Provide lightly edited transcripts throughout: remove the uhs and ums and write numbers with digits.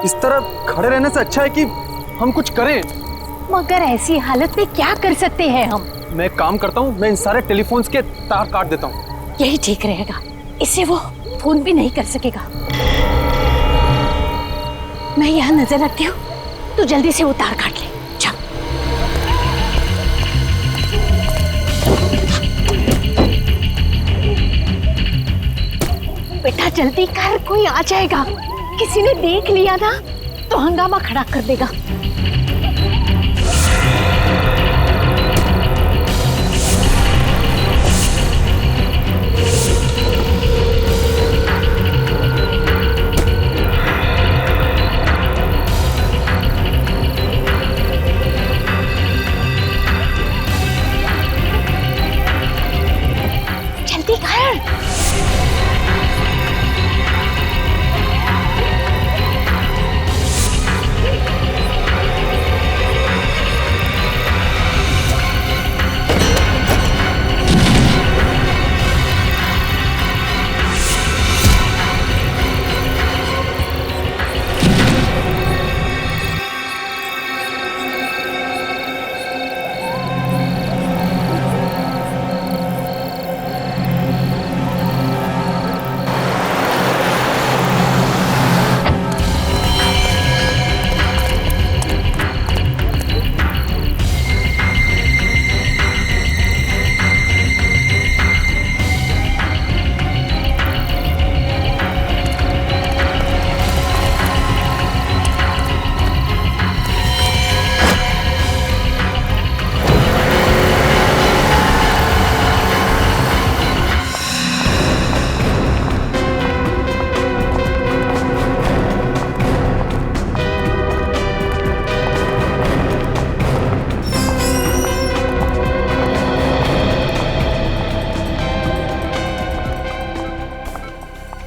इस तरह खड़े रहने से अच्छा है कि हम कुछ करें। मगर ऐसी हालत में क्या कर सकते हैं हम? मैं एक काम करता हूँ, मैं इन सारे टेलीफोन्स के तार काट देता हूँ। यही ठीक रहेगा, इससे वो फोन भी नहीं कर सकेगा। मैं यहाँ नजर रखती हूँ, तू जल्दी से वो तार काट ले। जा। बेटा जल्दी कर, कोई आ जाएगा। किसी ने देख लिया ना तो हंगामा खड़ा कर देगा। जल्दी कर।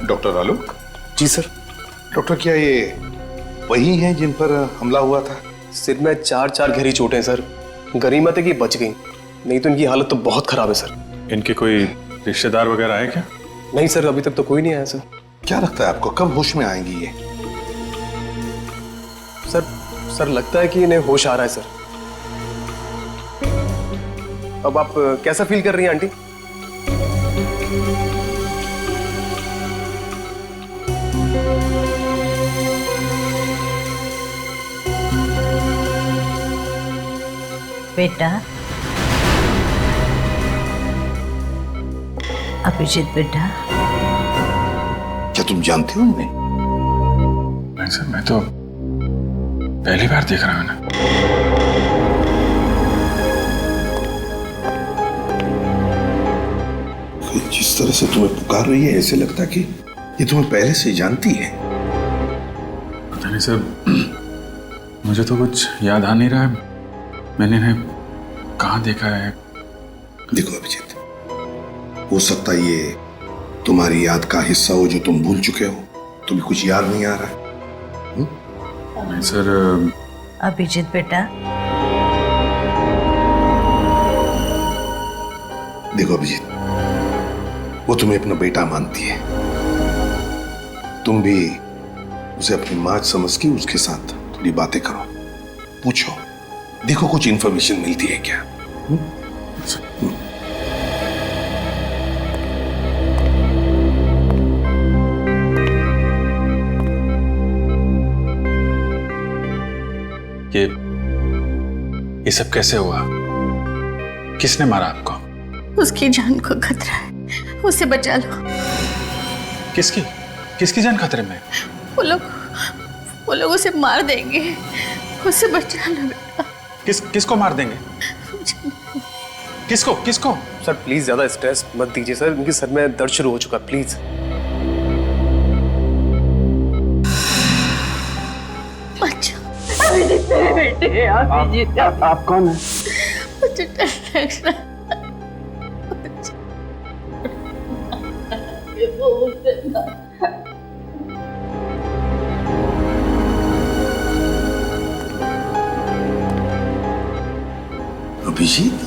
डॉक्टर आलोक। जी सर। डॉक्टर, क्या ये वही हैं जिन पर हमला हुआ था? सिर में 4 गहरी चोटें सर। गनीमत है कि बच गई, नहीं तो इनकी हालत तो बहुत खराब है सर। इनके कोई रिश्तेदार वगैरह आए क्या? नहीं सर, अभी तक तो कोई नहीं आया सर। क्या लगता है आपको कब होश में आएंगी ये? सर लगता है कि इन्हें होश आ रहा है सर। अब आप कैसा फील कर रही हैं आंटी? बेटा अभिजीत बेटा, क्या तुम जानते हो इन्हें? नहीं सर, मैं तो पहली बार देख रहा हूं ना। जिस तरह से तुम्हें पुकार रही है ऐसे लगता कि ये तुम्हें पहले से जानती है। पता नहीं सर, मुझे तो कुछ याद आ नहीं रहा है। मैंने इन्हें कहाँ देखा है? देखो अभिजीत, हो सकता है ये तुम्हारी याद का हिस्सा हो जो तुम भूल चुके हो। तुम्हें कुछ याद नहीं आ रहा है? नहीं सर। अभिजीत बेटा, देखो अभिजीत, वो तुम्हें अपना बेटा मानती है। तुम भी उसे अपनी माँ समझ के उसके साथ थोड़ी बातें करो, पूछो, देखो कुछ इंफॉर्मेशन मिलती है क्या। ये सब कैसे हुआ? किसने मारा आपको? उसकी जान को खतरा है, उसे बचा लो। किसकी जान खतरे में? वो लोग उसे मार देंगे, उसे बचा लो बेटा। किसको मार देंगे? किसको? सर प्लीज ज्यादा स्ट्रेस मत दीजिए सर, इनके सर में दर्द शुरू हो चुका, प्लीज। मेरे बेटे, आप कौन है? अभिजीत,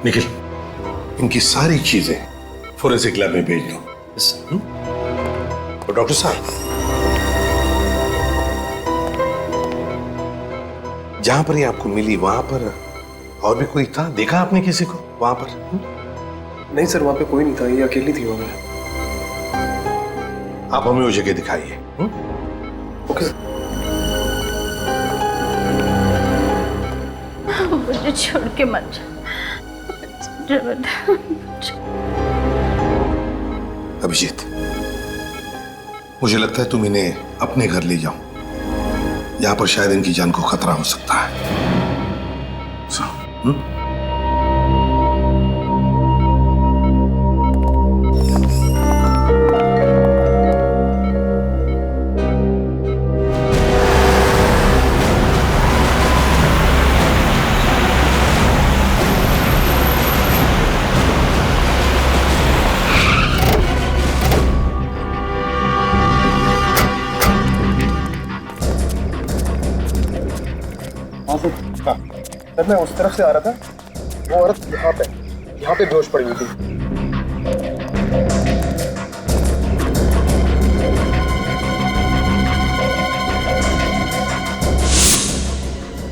निखिल, इनकी सारी चीजें फोरेंसिक लैब में भेज दो। और डॉक्टर साहब, जहां पर ये आपको मिली वहां पर और भी कोई था? देखा आपने किसी को वहां पर? नहीं सर, वहां पे कोई नहीं था, ये अकेली थी वहां पे। आप हमें वो जगह दिखाइए। Okay sir. मुझे छोड़ के मत जा। अभिजीत, मुझे लगता है तुम इन्हें अपने घर ले जाओ। यहां पर शायद इनकी जान को खतरा हो सकता है। सर मैं उस तरफ से आ रहा था, वो औरत यहाँ पे बेहोश पड़ी हुई थी।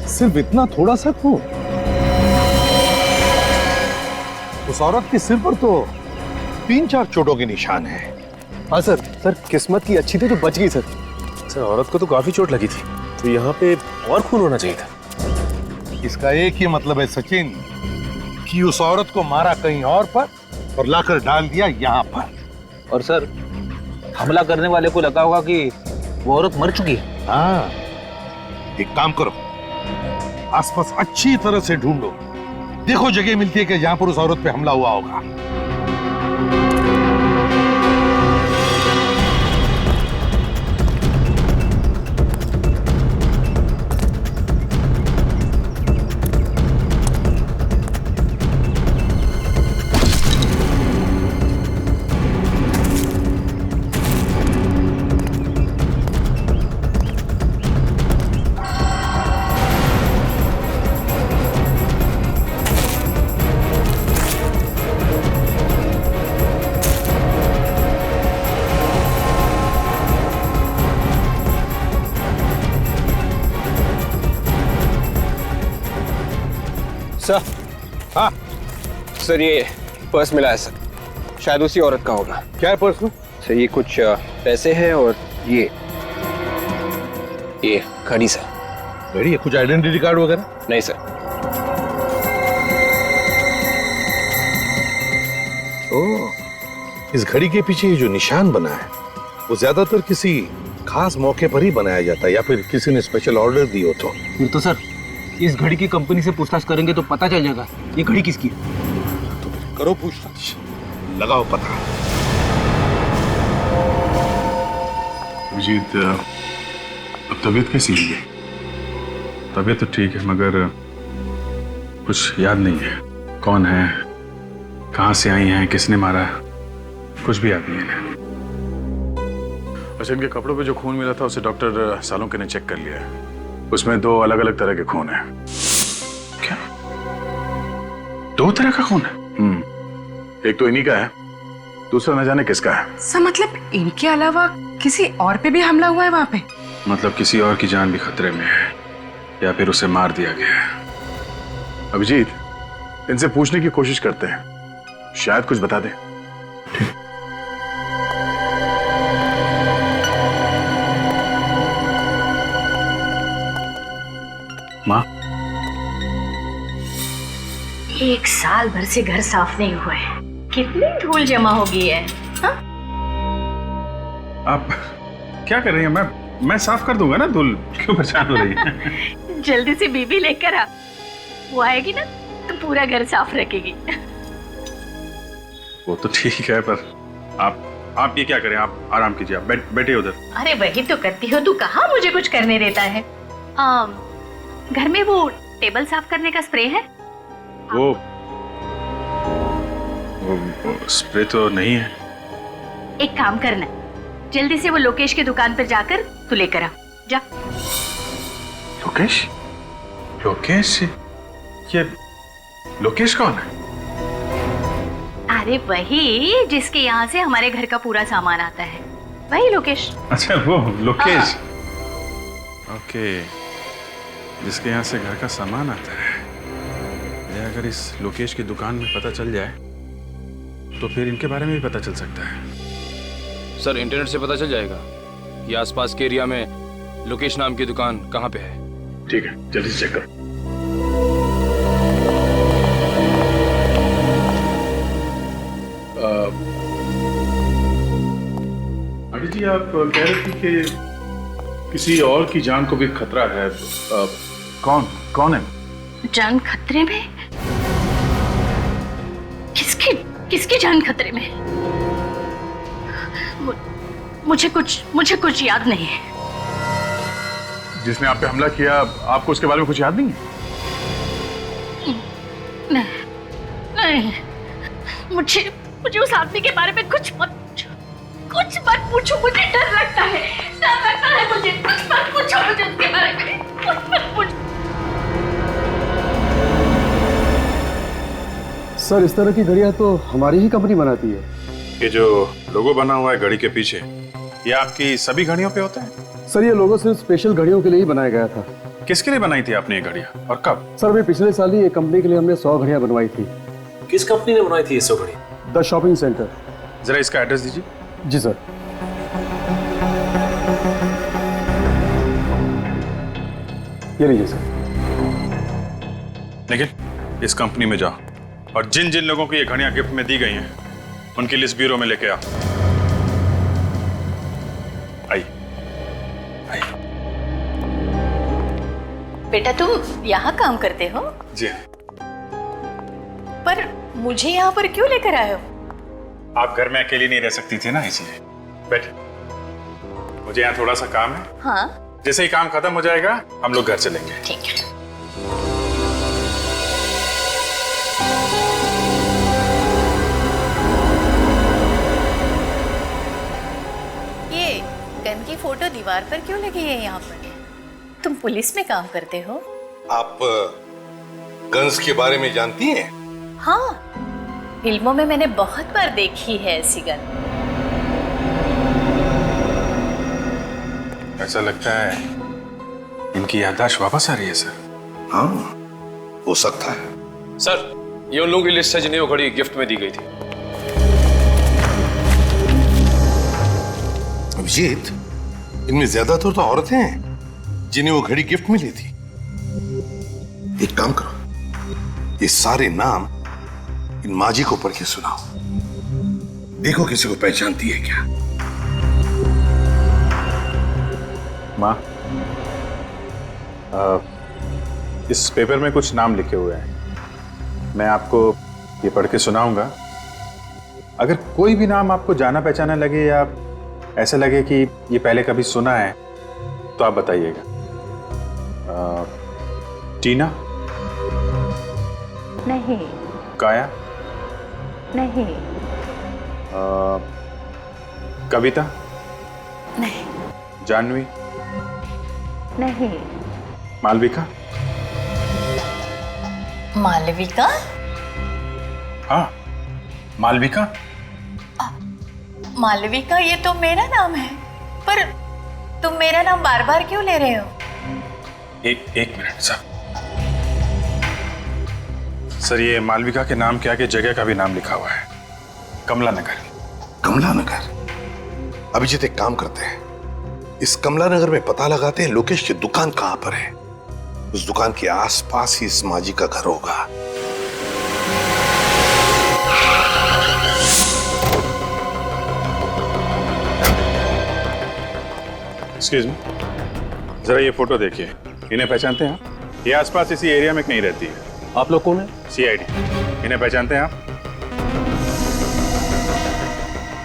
सिर्फ इतना थोड़ा सा खून? उस औरत के सिर पर तो 3-4 चोटों के निशान हैं। हाँ सर, किस्मत की अच्छी थी तो बच गई सर। सर औरत को तो काफी चोट लगी थी, तो यहाँ पे और खून होना चाहिए था। इसका एक ही मतलब है सचिन, कि उस औरत को मारा कहीं और पर और लाकर डाल दिया यहाँ पर। और सर, हमला करने वाले को लगा होगा कि वो औरत मर चुकी है। हाँ, एक काम करो, आसपास अच्छी तरह से ढूंढो, देखो जगह मिलती है कि जहां पर उस औरत पे हमला हुआ होगा। सर, हाँ सर ये पर्स मिला है सर, शायद उसी औरत का होगा। क्या है पर्स में? सर ये कुछ पैसे हैं और ये घड़ी सर। घड़ी है? कुछ आइडेंटिटी कार्ड वगैरह? नहीं सर। ओह, इस घड़ी के पीछे ये जो निशान बना है वो ज्यादातर किसी खास मौके पर ही बनाया जाता है, या फिर किसी ने स्पेशल ऑर्डर दी हो तो। फिर तो सर इस घड़ी की कंपनी से पूछताछ करेंगे तो पता चल जाएगा ये घड़ी किसकी है। तो फिर करो पूछताछ, लगाओ पता। अभिजीत, अब तबीयत कैसी है? तबीयत तो ठीक है, मगर कुछ याद नहीं है। कौन है, कहाँ से आई हैं, किसने मारा, कुछ भी याद नहीं है। अच्छा, इनके कपड़ों पे जो खून मिला था उसे डॉक्टर सालुंके ने चेक कर लिया है। उसमें 2 अलग-अलग तरह के खून हैं। क्या? 2 तरह का खून है? एक तो इन्हीं का है, दूसरा न जाने किसका है। सर मतलब इनके अलावा किसी और पे भी हमला हुआ है वहां पे? मतलब किसी और की जान भी खतरे में है, या फिर उसे मार दिया गया है। अभिजीत, इनसे पूछने की कोशिश करते हैं, शायद कुछ बता दे। माँ, 1 साल भर से घर साफ नहीं हुआ है, कितनी धूल जमा हो गई है। हाँ? आप क्या कर रही हैं? मैं साफ कर दूंगा ना, धूल क्यों परेशान हो रही है? जल्दी से बीबी लेकर आ, वो आएगी ना तो पूरा घर साफ रखेगी। वो तो ठीक है, पर आप ये क्या करें, आप आराम कीजिए, आप बैठिए उधर। अरे वही तो करती हो, तू कहाँ मुझे कुछ करने देता है। घर में वो टेबल साफ करने का स्प्रे है? वो स्प्रे तो नहीं है। एक काम करना, जल्दी से वो लोकेश की दुकान पर जाकर तू लेकर आ जा। लोकेश? लोकेश? ये लोकेश कौन है? अरे वही जिसके यहाँ से हमारे घर का पूरा सामान आता है। वही लोकेश। अच्छा वो लोकेश। ओके, जिसके यहाँ से घर का सामान आता है। ये अगर इस लोकेश की दुकान में पता चल जाए तो फिर इनके बारे में भी पता चल सकता है। सर इंटरनेट से पता चल जाएगा कि आसपास के एरिया में लोकेश नाम की दुकान कहाँ पे है। ठीक है, जल्दी से चेक करो। आंटी जी, आप कह रहे थे कि किसी और की जान को भी खतरा है। कौन है? जान खतरे में? किसकी जान खतरे में? मुझे कुछ याद नहीं है। जिसने आप पे हमला किया, आपको उसके बारे में कुछ याद नहीं है? नहीं, मुझे उस आदमी के बारे में कुछ मत पूछो। मुझे डर लगता है मुझे। कुछ मत पूछो मुझे उसके बारे में। कुछ मत पूछो। सर इस तरह की घड़ियां तो हमारी ही कंपनी बनाती है। ये जो लोगो बना हुआ है घड़ी के पीछे, ये आपकी सभी घड़ियों पे होता है? सर ये लोगो सिर्फ स्पेशल घड़ियों के लिए ही बनाया गया था। किसके लिए बनाई थी आपने ये घड़ियां और कब? सर अभी पिछले साल ही एक कंपनी के लिए हमने 100 घड़ियां बनवाई थी। किस कंपनी ने बनाई थी ये 100 घड़ी? The shopping centre. जरा इसका एड्रेस दीजिए। जी सर। ये लीजिए सर। लेकिन इस कंपनी में जाओ और जिन जिन लोगों को ये घड़ियां गिफ्ट में दी गई हैं उनकी लिस्ट ब्यूरो में लेके आओ। आइए। बेटा तुम यहाँ काम करते हो? जी हाँ। पर मुझे यहाँ पर क्यों लेकर आए हो? आप घर में अकेली नहीं रह सकती थी ना, इसलिए। बैठे, मुझे यहाँ थोड़ा सा काम है। हाँ जैसे ही काम खत्म हो जाएगा हम लोग घर चलेंगे। ठीक है। ये गन की फोटो दीवार पर क्यों लगी है यहाँ पर? तुम पुलिस में काम करते हो? आप गन्स के बारे में जानती हैं? हाँ, फिल्मों में मैंने बहुत बार देखी है ऐसी गन। ऐसा लगता है इनकी याददाश्त वापस आ रही है सर। हाँ, हो सकता है। सर ये उन लोगों की लिस्ट है जिन्हें वो घड़ी गिफ्ट में दी गई थी। अभिजीत, इनमें ज्यादातर तो औरतें हैं जिन्हें वो घड़ी गिफ्ट मिली थी। एक काम करो, ये सारे नाम इन माजी को पढ़ के सुनाओ। देखो किसी को पहचानती है क्या। माँ, इस पेपर में कुछ नाम लिखे हुए हैं, मैं आपको ये पढ़ के सुनाऊंगा। अगर कोई भी नाम आपको जाना पहचाना लगे या ऐसा लगे कि ये पहले कभी सुना है तो आप बताइएगा। टीना? नहीं। काया? नहीं। कविता? नहीं। जानवी? नहीं। मालविका? मालविका? हाँ, मालविका। मालविका ये तो मेरा नाम है, पर तुम मेरा नाम बार बार क्यों ले रहे हो? एक मिनट सर, ये मालविका के नाम के आगे जगह का भी नाम लिखा हुआ है, कमला नगर। कमला नगर? अभिजीत एक काम करते हैं, इस कमला नगर में पता लगाते हैं लोकेश की दुकान कहां पर है। उस दुकान के आसपास ही इस माजी का घर होगा। एक्सक्यूज मी, जरा ये फोटो देखिए। इन्हें पहचानते हैं आप? ये आसपास इसी एरिया में कहीं रहती है। आप लोग कौन है? CID। इन्हें पहचानते हैं आप?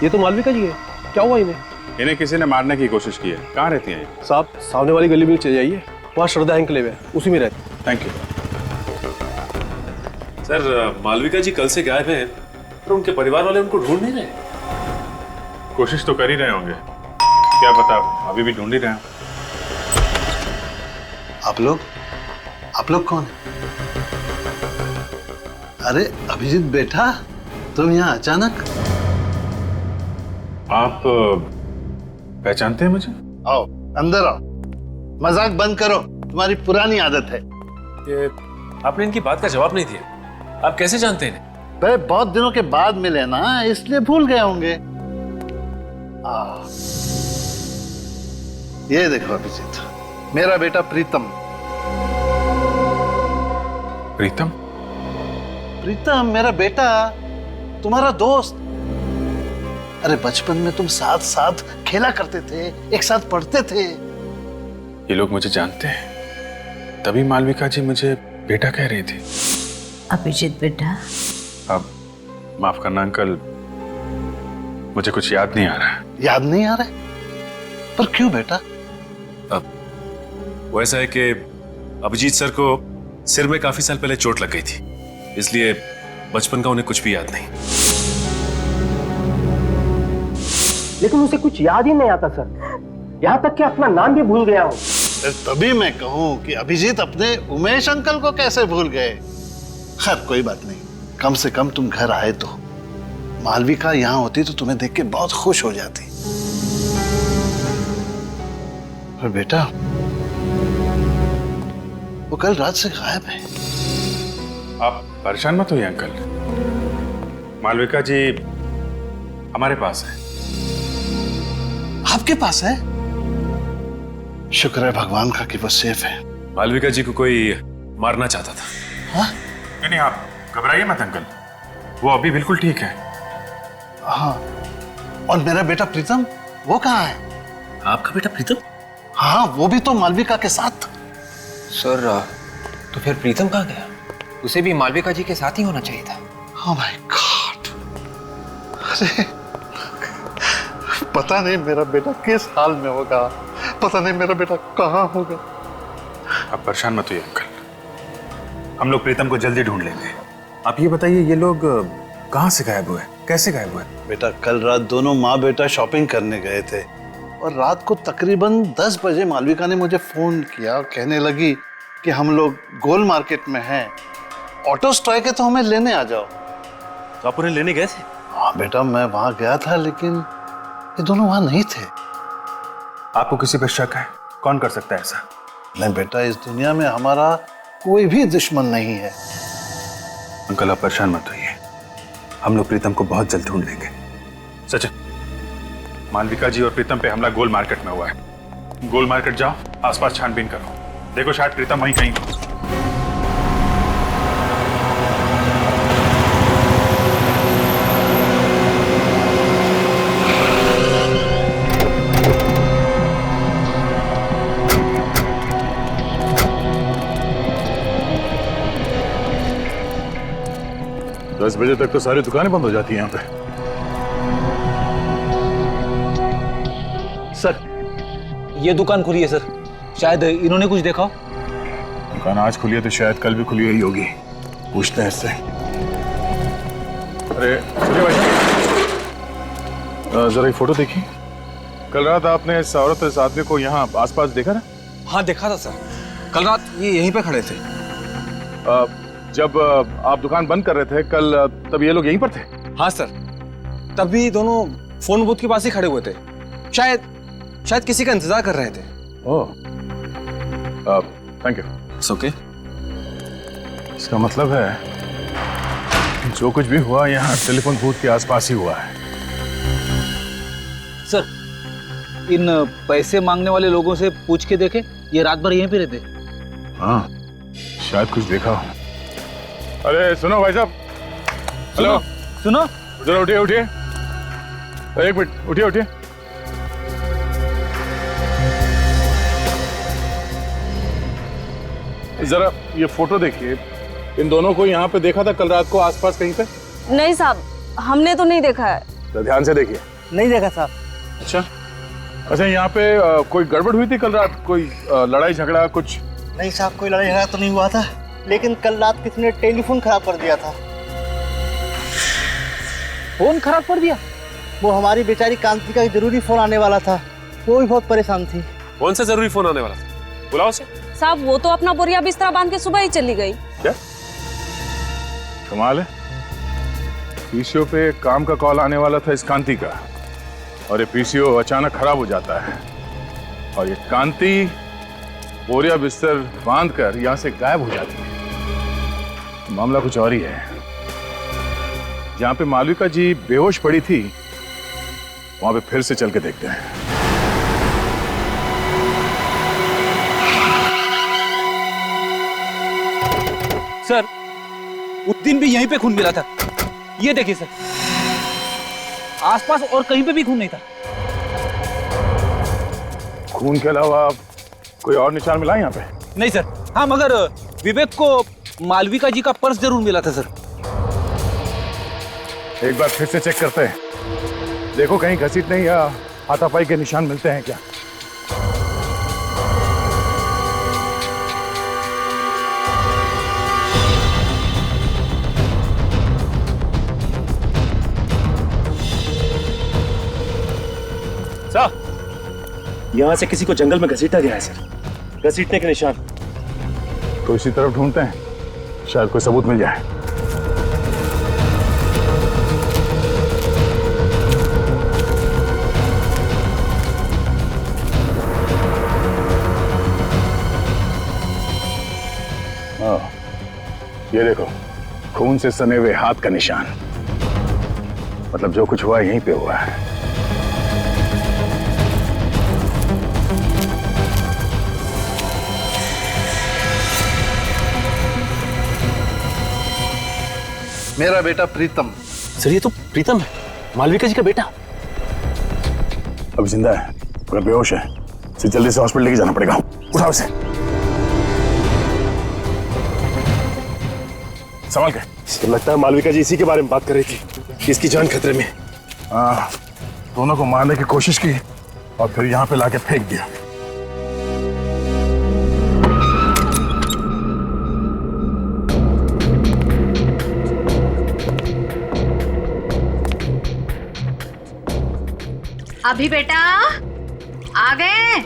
ये तो मालविका जी है। क्या हुआ इन्हें? इन्हें किसी ने मारने की कोशिश की है। कहाँ रहती हैं ये? साहब सामने वाली गली में चले जाइए, वहाँ श्रद्धा एंक्लेव है, उसी में रहती। थैंक यू सर मालविका जी कल से गायब हैं, पर उनके परिवार वाले उनको ढूंढ नहीं रहे। कोशिश तो कर ही रहे होंगे, क्या पता अभी भी ढूंढ ही रहे हैं। आप लोग कौन है? अरे अभिजीत बेटा, तुम यहाँ अचानक? आप पहचानते हैं मुझे? आओ अंदर आओ, मजाक बंद करो, तुम्हारी पुरानी आदत है। ये आपने इनकी बात का जवाब नहीं दिया। आप कैसे जानते हैं? भाई बहुत दिनों के बाद मिले ना, इसलिए भूल गए होंगे। ये देखो अभिजीत, मेरा बेटा प्रीतम। प्रीतम? प्रीतम मेरा बेटा, तुम्हारा दोस्त। अरे बचपन में तुम साथ साथ खेला करते थे, एक साथ पढ़ते थे। ये लोग मुझे जानते हैं, तभी मालविका जी मुझे बेटा कह रही थी। अभिजीत बेटा, अब माफ करना अंकल, मुझे कुछ याद नहीं आ रहा है। याद नहीं आ रहा है? पर क्यों बेटा? वो ऐसा है कि अभिजीत सर को सिर में काफी साल पहले चोट लग गई थी, इसलिए बचपन का उन्हें कुछ भी याद नहीं। लेकिन उसे कुछ याद ही नहीं आता सर, यहाँ तक कि अपना नाम भी भूल गया हूँ। तभी मैं कहूँ कि अभिजीत अपने उमेश अंकल को कैसे भूल गए। खैर कोई बात नहीं, कम से कम तुम घर आए तो। मालविका यहाँ होती तो तुम्हें देख के बहुत खुश हो जाती। पर बेटा, वो कल रात से गायब है। आप परेशान मत होइए अंकल, मालविका जी हमारे पास है। आपके पास है? शुक्र है भगवान का कि वो सेफ है। मालविका जी को कोई मारना चाहता था। हाँ? नहीं, आप घबराइए मत अंकल, वो अभी बिल्कुल ठीक है। हाँ, और मेरा बेटा प्रीतम, वो कहाँ है? आपका बेटा प्रीतम? हाँ, वो भी तो मालविका के साथ। सर तो फिर प्रीतम कहाँ गया? उसे भी मालविका जी के साथ ही होना चाहिए था। Oh my God! अरे पता नहीं मेरा बेटा किस हाल में होगा, पता नहीं मेरा बेटा कहाँ होगा। आप परेशान मत होइए अंकल, हम लोग प्रीतम को जल्दी ढूंढ लेंगे। आप ये बताइए, ये लोग कहाँ से गायब हुए, कैसे गायब हुए? बेटा कल रात दोनों माँ बेटा शॉपिंग करने गए थे और रात को तकरीबन 10 बजे मालविका ने मुझे फोन किया, कहने लगी कि हम लोग गोल मार्केट में हैं, ऑटो स्ट्राइक है तो हमें लेने आ जाओ। तो आप उन्हें लेने गए थे? हाँ बेटा, मैं वहां गया था, लेकिन ये दोनों वहां नहीं थे। आपको किसी पर शक है? कौन कर सकता है ऐसा? नहीं बेटा, इस दुनिया में हमारा कोई भी दुश्मन नहीं है। अंकल आप परेशान मत होइए, हम लोग प्रीतम को बहुत जल्द ढूंढ लेंगे। सचिन, मालविका जी और प्रीतम पे हमला गोल मार्केट में हुआ है। गोल मार्केट जाओ, आसपास छानबीन करो, देखो शायद प्रीतम वहीं कहीं हो। दस बजे तक तो सारी दुकानें बंद हो जाती हैं यहाँ पे। सर ये दुकान खुली है सर, शायद इन्होंने कुछ देखा हो। दुकान आज खुली है तो शायद कल भी खुली हुई होगी, पूछते हैं इससे। अरे सुनिए भाई साहब, जरा एक फोटो देखिए। कल रात आपने इस औरत इस आदमी को यहाँ आसपास देखा ना? हाँ देखा था सर, कल रात ये यहीं पे खड़े थे। जब आप दुकान बंद कर रहे थे कल, तब ये लोग यहीं पर थे? हाँ सर, तभी दोनों फोन बूथ के पास ही खड़े हुए थे, शायद किसी का इंतजार कर रहे थे। ओह, थैंक यू। It's okay. इसका मतलब है जो कुछ भी हुआ यहाँ टेलीफोन बूथ के आसपास ही हुआ है। सर इन पैसे मांगने वाले लोगों से पूछ के देखे, ये रात भर यहीं पे रहते। हाँ शायद कुछ देखा हो। अरे सुनो भाई साहब, हेलो सुनो, जरा उठिए उठिए, एक मिनट उठिए उठिए। जरा ये फोटो देखिए, इन दोनों को यहाँ पे देखा था कल रात को आसपास कहीं पे? नहीं साहब, हमने तो नहीं देखा है। तो ध्यान से देखिए। नहीं देखा साहब। अच्छा यहाँ पे कोई गड़बड़ हुई थी कल रात? कोई लड़ाई झगड़ा कुछ? नहीं साहब, कोई लड़ाई झगड़ा तो नहीं हुआ था, लेकिन कल रात किसी ने टेलीफोन खराब कर दिया था। फोन खराब कर दिया? वो हमारी बेचारी कांति का जरूरी फोन आने वाला था, वो भी बहुत परेशान थी। कौन सा जरूरी फोन आने वाला था? बुलाओ उसे। साहब वो तो अपना बोरिया बिस्तरा बांध के सुबह ही चली गई। क्या कमाल है, पीसीओ पे काम का कॉल आने वाला था इस कांति का, और ये पीसीओ अचानक खराब हो जाता है और ये कांति बोरिया बिस्तर बांधकर यहां से गायब हो जाती है। मामला कुछ और ही है। जहां पे मालविका जी बेहोश पड़ी थी वहां पे फिर से चल के देखते हैं। सर, उस दिन भी यहीं पे खून मिला था। ये देखिए सर, आसपास और कहीं पे भी खून नहीं था। खून के अलावा कोई और निशान मिला यहाँ पे? नहीं सर। हाँ, मगर विवेक को मालविका जी का पर्स जरूर मिला था सर। एक बार फिर से चेक करते हैं, देखो कहीं घसीटने या हाथापाई के निशान मिलते हैं क्या। साहब, यहां से किसी को जंगल में घसीटा गया है सर। घसीटने के निशान। तो इसी तरफ ढूंढते हैं, शायद कोई सबूत मिल जाए। ये देखो, खून से सने हुए हाथ का निशान। मतलब जो कुछ हुआ यहीं पे हुआ है। मेरा बेटा प्रीतम। सर ये तो प्रीतम है, मालविका जी का बेटा। अभी जिंदा है मगर बेहोश है। इसे जल्दी से हॉस्पिटल लेके जाना पड़ेगा। उठाओ इसे। संभाल के। तो लगता है मालविका जी इसी के बारे में बात कर रही थी, इसकी जान खतरे में। दोनों को मारने की कोशिश की और फिर यहाँ पे लाके फेंक दिया। अभी बेटा आ गए?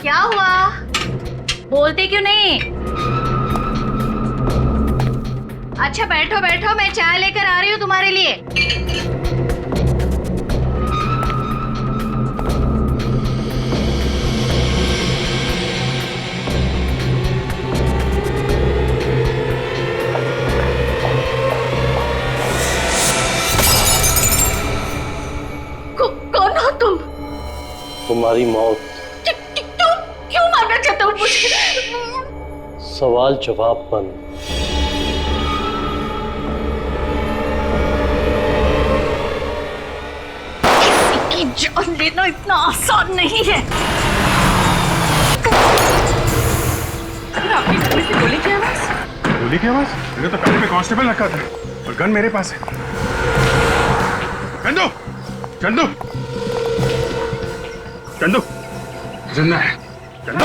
क्या हुआ, बोलते क्यों नहीं? अच्छा बैठो बैठो, मैं चाय लेकर आ रही हूँ तुम्हारे लिए। कौन हो तुम? तुम्हारी मौत। क्यों मारना चाहते हो मुझे? सवाल जवाब बन। किसी की जान लेना इतना आसान नहीं है। आपकी गन में से गोली की आवाज? गोली की आवाज? मैंने तो कमरे में कांस्टेबल रखा था और गन मेरे पास है। चंदू, चंदू, चंदू, जिंदा है। चंदू,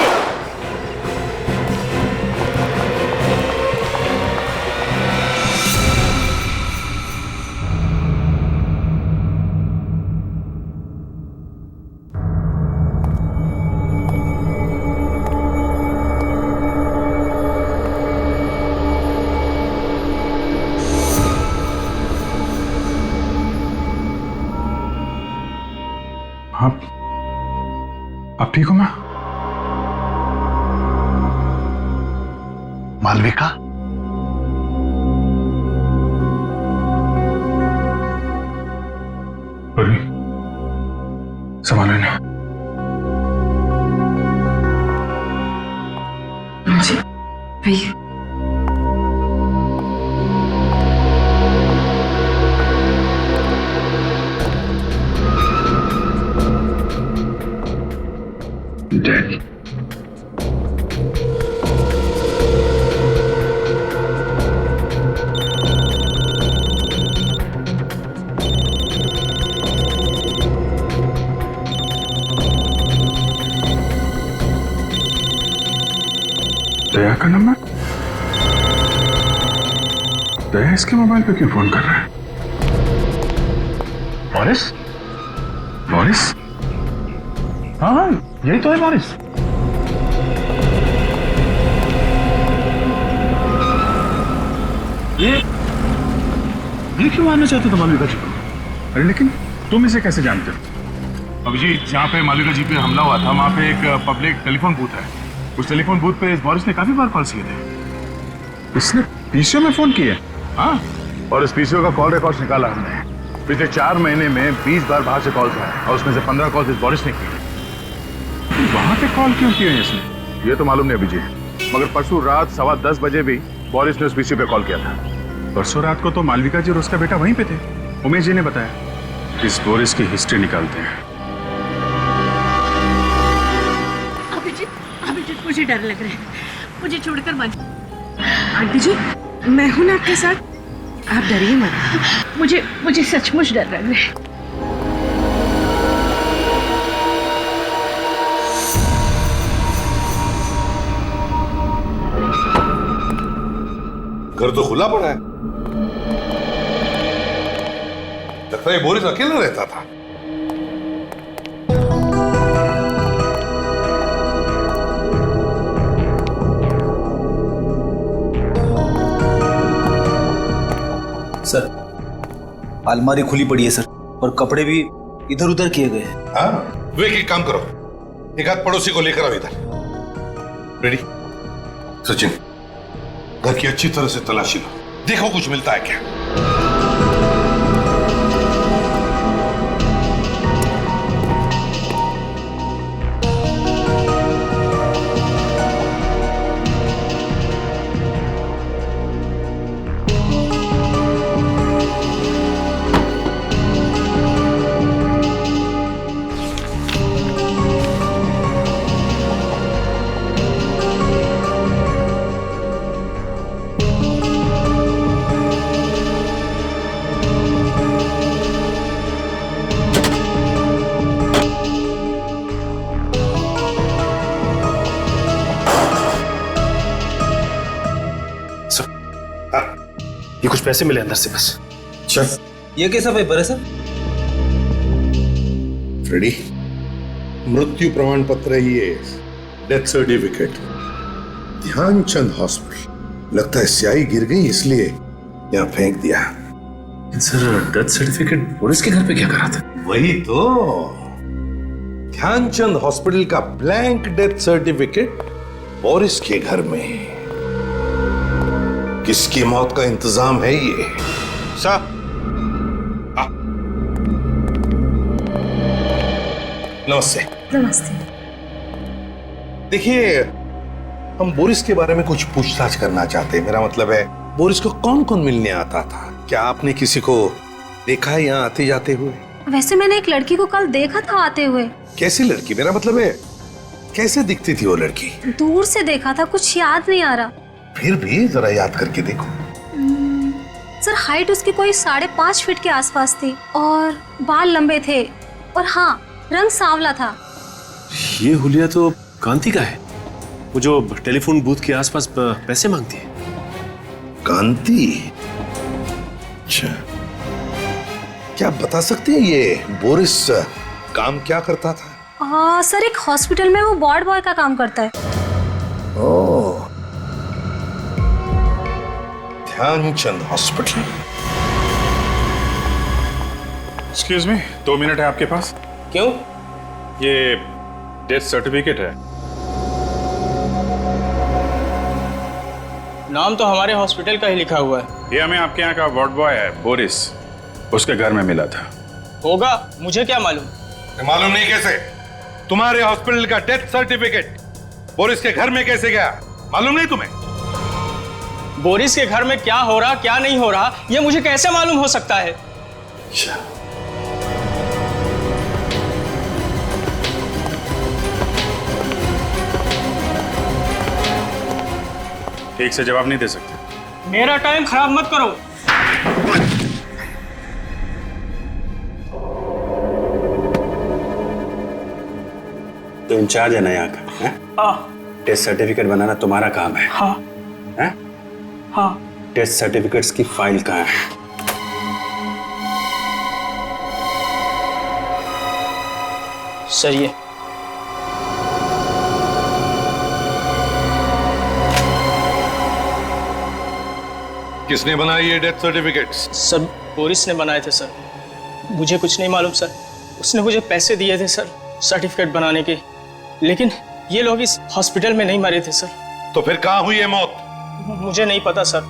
आप ठीक हो मां? मालविका? संभालो ना। जी भैया। Dead. दया का नंबर? दया इसके मोबाइल पे क्यों फोन कर रहा है? मॉरिस? मॉरिस? हाँ हाँ, यही तो है मॉरिस। ये क्यों मारना चाहते थे मालविका जी को? अरे लेकिन तुम इसे कैसे जानते हो? अभिजीत, जहाँ पे मालविका जी पे हमला हुआ था वहाँ पे एक पब्लिक टेलीफोन बूथ है। उस टेलीफोन बूथ पे इस बोरिस ने काफी बार कॉल किए थे। इसने पीसीओ में फोन किए? हाँ, और इस पीसीओ का कॉल रिकॉर्ड निकाला हमने। पिछले 4 महीने में 20 बार बाहर से कॉल था और उसमें से 15 कॉल इस बोरिस ने किए। वहां पे कॉल क्यों किए इसने, ये तो मालूम नहीं अभिजीत। मगर परसों रात 10:15 बजे भी बोरिस ने उस पीसीओ पे कॉल किया था। परसों रात को तो मालविका जी और उसका बेटा वहीं पे थे। उमेश जी ने बताया। इस बोरिस की हिस्ट्री निकालते हैं। अभिजीत, मुझे डर लग रहा है, मुझे छोड़कर मत। आंटी जी, मैं हूं ना आपके साथ, आप डरिए मत। मुझे सचमुच डर लग रहा है। घर तो खुला पड़ा है। लगता है बोरिस अकेला रहता था। सर, अलमारी खुली पड़ी है सर, और कपड़े भी इधर उधर किए गए हैं। हाँ, वे एक काम करो, एक आध पड़ोसी को लेकर आओ इधर। रेडी? सचिन, घर की अच्छी तरह से तलाशी लो, देखो कुछ मिलता है क्या। ये कुछ पैसे मिले अंदर से बस। अच्छा, ये कैसा पेपर है सर? फ्रेडी, मृत्यु प्रमाण पत्र है ये, डेथ सर्टिफिकेट, ध्यानचंद हॉस्पिटल। लगता है स्याही गिर गई इसलिए यहाँ फेंक दिया। सर, डेथ सर्टिफिकेट बोरिस के घर पे क्या करा था? वही तो, ध्यानचंद हॉस्पिटल का ब्लैंक डेथ सर्टिफिकेट बोरिस के घर में। किसकी मौत का इंतजाम है ये? सर, नमस्ते। नमस्ते। देखिए, हम बोरिस के बारे में कुछ पूछताछ करना चाहते हैं। मेरा मतलब है, बोरिस को कौन कौन मिलने आता था? क्या आपने किसी को देखा है यहाँ आते जाते हुए? वैसे मैंने एक लड़की को कल देखा था आते हुए। कैसी लड़की? मेरा मतलब है, कैसे दिखती थी वो लड़की? दूर से देखा था, कुछ याद नहीं आ रहा। फिर भी जरा याद करके देखो। सर, हाइट उसकी कोई 5.5 फीट के आसपास थी और बाल लंबे थे, और हाँ, रंग सांवला था। ये हुलिया तो कांति का है, वो जो टेलीफोन बूथ के आसपास पैसे मांगती है। कांति? अच्छा, क्या आप बता सकते हैं ये बोरिस काम क्या करता था? सर, एक हॉस्पिटल में वो वार्ड बॉय का काम करता है। ओह, Dhyanchand hospital. Excuse me, 2 minute है आपके पास? क्यों? ये डेथ सर्टिफिकेट है। नाम तो हमारे हॉस्पिटल का ही लिखा हुआ है। ये हमें आपके यहाँ का वार्ड बॉय है बोरिस, उसके घर में मिला था। होगा, मुझे क्या मालूम? मालूम नहीं कैसे? तुम्हारे हॉस्पिटल का डेथ सर्टिफिकेट बोरिस के घर में कैसे गया? मालूम नहीं तुम्हें? बोरिस के घर में क्या हो रहा क्या नहीं हो रहा, ये मुझे कैसे मालूम हो सकता है? ठीक से जवाब नहीं दे सकते। मेरा टाइम खराब मत करो। तो इंचार्ज है ना यहाँ का? हाँ। टेस्ट सर्टिफिकेट बनाना तुम्हारा काम है? हाँ। हैं? हाँ। टेस्ट सर्टिफिकेट्स की फाइल कहाँ है? सही है। किसने बनाई ये डेथ सर्टिफिकेट्स? सर बोरिस ने बनाए थे सर। मुझे कुछ नहीं मालूम सर। उसने मुझे पैसे दिए थे सर सर्टिफिकेट बनाने के, लेकिन ये लोग इस हॉस्पिटल में नहीं मरे थे सर। तो फिर कहाँ हुई है मौत? मुझे नहीं पता सर,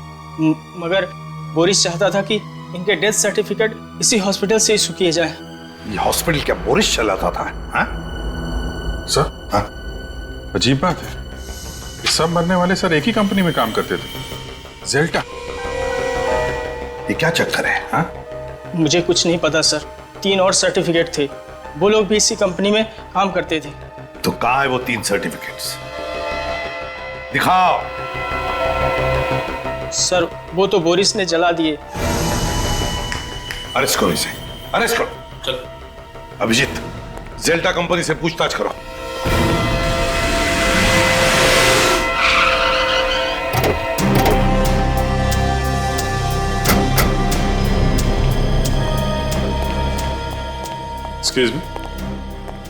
मगर बोरिस चाहता था कि इनके डेथ सर्टिफिकेट इसी हॉस्पिटल से इशू किए जाए। ये हॉस्पिटल क्या बोरिस चलाता था? हाँ? सर, हाँ? अजीब बात है, ये सब मरने वाले सर एक ही कंपनी में काम करते थे, जेल्टा। ये क्या चक्कर है? हाँ? मुझे कुछ नहीं पता सर। 3 और सर्टिफिकेट थे, वो लोग भी इसी कंपनी में काम करते थे। तो कहाँ है वो 3 सर्टिफिकेट्स? दिखाओ। सर वो तो बोरिस ने जला दिए। अरेस्ट करो इसे, अरेस्ट करो। चलो। अभिजीत, जेल्टा कंपनी से पूछताछ करो। Excuse me.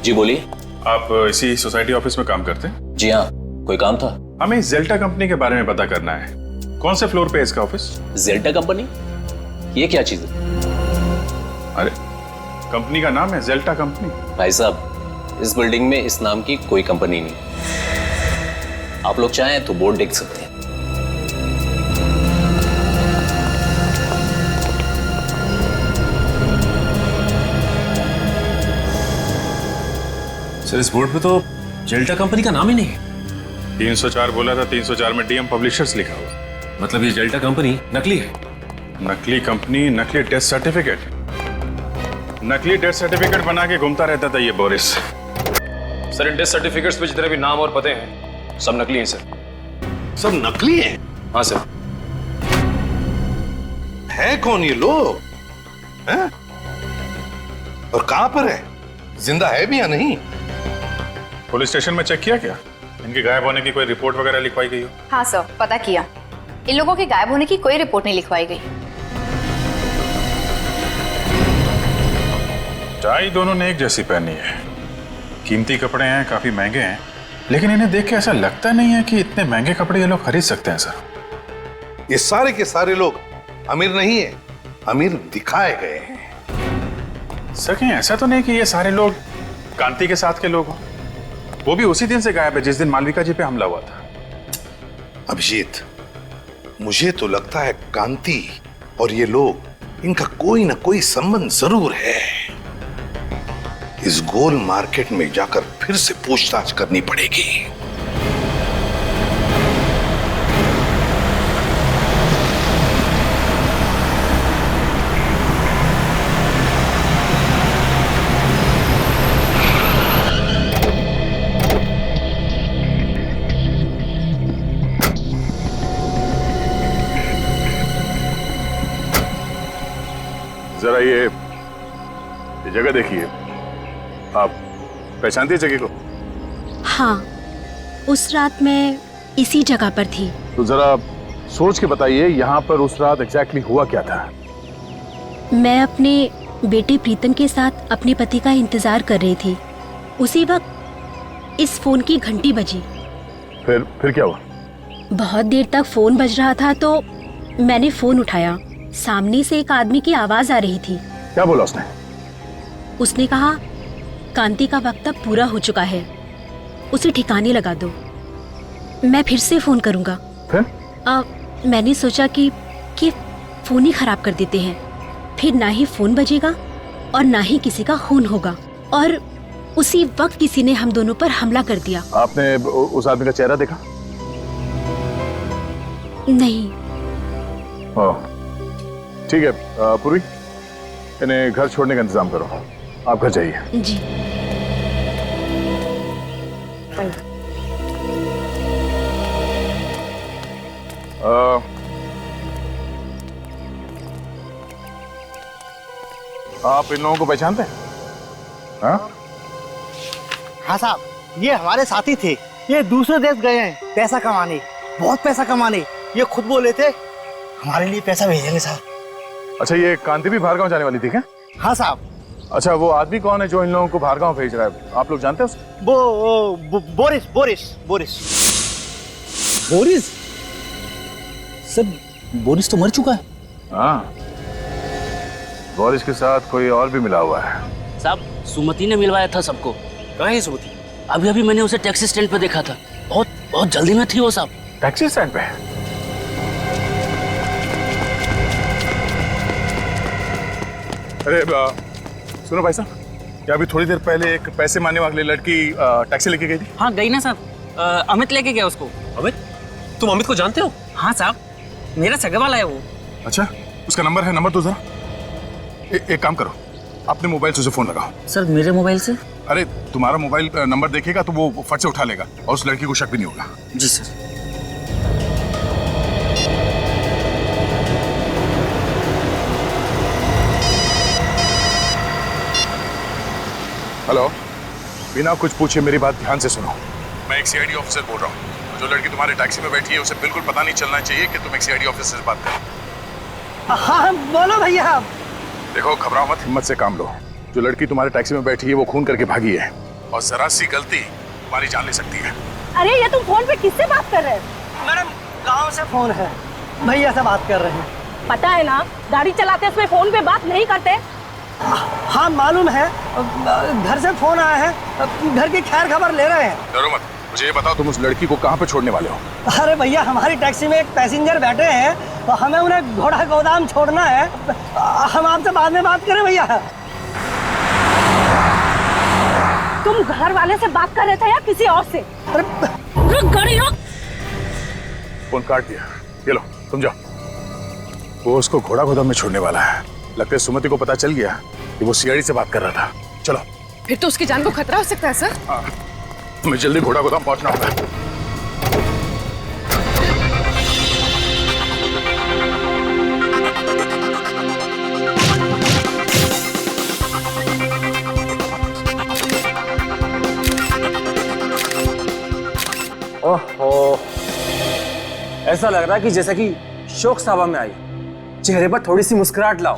जी बोलिए। आप इसी सोसाइटी ऑफिस में काम करते हैं? जी हाँ, कोई काम था? हमें इस जेल्टा कंपनी के बारे में पता करना है। कौन से फ्लोर पे है इसका ऑफिस? जेल्टा कंपनी? ये क्या चीज है? अरे कंपनी का नाम है जेल्टा कंपनी। भाई साहब, इस बिल्डिंग में इस नाम की कोई कंपनी नहीं। आप लोग चाहें तो बोर्ड देख सकते हैं। सर इस बोर्ड पे तो जेल्टा कंपनी का नाम ही नहीं है। 304 बोला था, 304 में डीएम पब्लिशर्स लिखा हुआ। मतलब ये जेल्टा कंपनी नकली है? नकली कंपनी, नकली डेथ सर्टिफिकेट। नकली डेथ सर्टिफिकेट बना के घूमता रहता था ये Boris. Sir in death certificates पे जितने भी नाम और पते हैं सब नकली हैं सर। सब नकली हैं? हाँ सर। है कौन ये लोग? हैं? और कहां पर है? जिंदा है भी या नहीं? पुलिस स्टेशन में चेक किया क्या? इनके गायब होने की कोई रिपोर्ट वगैरह लिखवाई गई हो? हाँ सर, पता किया। इन लोगों के गायब होने की कोई रिपोर्ट नहीं लिखवाई गई। टाई दोनों ने एक जैसी पहनी है, कीमती कपड़े हैं, काफी महंगे हैं, लेकिन इन्हें देख के ऐसा लगता नहीं है कि इतने महंगे कपड़े ये लोग खरीद सकते हैं सर। ये सारे के सारे लोग अमीर नहीं है, अमीर दिखाए गए हैं। सर कहीं ऐसा तो नहीं कि ये सारे लोग कांति के साथ के लोग हो? वो भी उसी दिन से गायब है जिस दिन मालविका जी पे हमला हुआ था। अभिजीत, मुझे तो लगता है कांति और ये लोग, इनका कोई ना कोई संबंध जरूर है। इस गोल मार्केट में जाकर फिर से पूछताछ करनी पड़ेगी। जरा ये जगह देखिए, आप पहचानती है जगह को? हाँ, उस रात मैं इसी जगह पर थी। तो जरा सोच के बताइए यहाँ पर उस रात एग्जैक्टली हुआ क्या था? मैं अपने बेटे प्रीतम के साथ अपने पति का इंतजार कर रही थी। उसी वक्त इस फोन की घंटी बजी। फिर क्या हुआ? बहुत देर तक फोन बज रहा था तो मैंने फोन उठाया। सामने से एक आदमी की आवाज आ रही थी। क्या बोला उसने? उसने कहा, कांति का वक्त अब पूरा हो चुका है, उसे ठिकाने लगा दो। मैं फिर से फोन करूंगा। फिर? मैंने सोचा कि फोन ही खराब कर देते हैं, फिर ना ही फोन बजेगा और ना ही किसी का खून होगा। और उसी वक्त किसी ने हम दोनों पर हमला कर दिया। आपने उस आदमी का चेहरा देखा? नहीं। ठीक है पूर्वी, इन्हें घर छोड़ने का इंतजाम करो। आप घर जाइए। जी। आप इन लोगों को पहचानते हैं? हाँ साहब, ये हमारे साथी थे। ये दूसरे देश गए हैं पैसा कमाने, बहुत पैसा कमाने। ये खुद बोले थे हमारे लिए पैसा भेजेंगे साहब। अच्छा, ये कांति भी बाहर गांव जाने वाली थी क्या? हाँ साहब। अच्छा, वो आदमी कौन है जो इन लोगों को बाहर गांव भेज रहा है? आप लोग जानते हैं उसको? Boris Boris Boris Boris? Sir Boris तो मर चुका है। हाँ, बोरिस के साथ कोई और भी मिला हुआ है। साहब, सुमति ने मिलवाया था सबको। कहाँ है सुमति? अभी अभी मैंने उसे टैक्सी स्टैंड पे देखा था। बहुत बहुत जल्दी में थी वो साहब। टैक्सी स्टैंड पे? अरे सुनो भाई साहब, क्या अभी थोड़ी देर पहले एक पैसे मांगने वाली लड़की टैक्सी लेके गई थी? हाँ गई ना साहब। अमित लेके गया उसको। अमित? तुम अमित को जानते हो? हाँ साहब, मेरा सगा वाला है वो। अच्छा, उसका नंबर है? नंबर तो जरा। एक काम करो, अपने मोबाइल से उसे फोन लगाओ। सर मेरे मोबाइल से? अरे तुम्हारा मोबाइल नंबर देखेगा तो वो फट से उठा लेगा और उस लड़की को शक भी नहीं होगा। जी सर। हेलो, बिना कुछ पूछे मेरी बात ध्यान से सुनो। मैं एक सीआईडी ऑफिसर बोल रहा हूँ। जो लड़की तुम्हारे टैक्सी में बैठी है उसे बिल्कुल पता नहीं चलना चाहिए कि तुम एक सीआईडी ऑफिसर से बात करो। हाँ बोलो भैया। देखो, घबराओ मत, हिम्मत से काम लो। जो लड़की तुम्हारे टैक्सी में बैठी है वो खून करके भागी है और जरा सी गलती तुम्हारी जान ले सकती है। अरे ये तुम फोन पे किससे बात कर रहे हैं? मैडम, गांव से फोन है, भैया से बात कर रहे हैं। पता है ना, गाड़ी चलाते समय फोन पे बात नहीं करते। हाँ मालूम है, घर से फोन आया है, घर की खैर खबर ले रहे हैं। डरो मत, मुझे ये बताओ तुम उस लड़की को कहाँ पे छोड़ने वाले हो? अरे भैया, हमारी टैक्सी में एक पैसेंजर बैठे हैं तो हमें उन्हें घोड़ा गोदाम छोड़ना है। हम आपसे बाद में बात करें भैया। तुम घर वाले से बात कर रहे थे या किसी और से? रुक गाड़ी रुक। फोन काट दिया। ये लो, तुम जाओ। वो उसको घोड़ा गोदाम में छोड़ने वाला है। लगता है सुमति को पता चल गया कि वो सीआईडी से बात कर रहा था। चलो। फिर तो उसकी जान को खतरा हो सकता है सर। हाँ, हमें जल्दी घोड़ा गोदाम पहुंचना होगा। ओहो, ऐसा लग रहा है कि जैसा कि शोक सभा में आई। चेहरे पर थोड़ी सी मुस्कुराहट लाओ।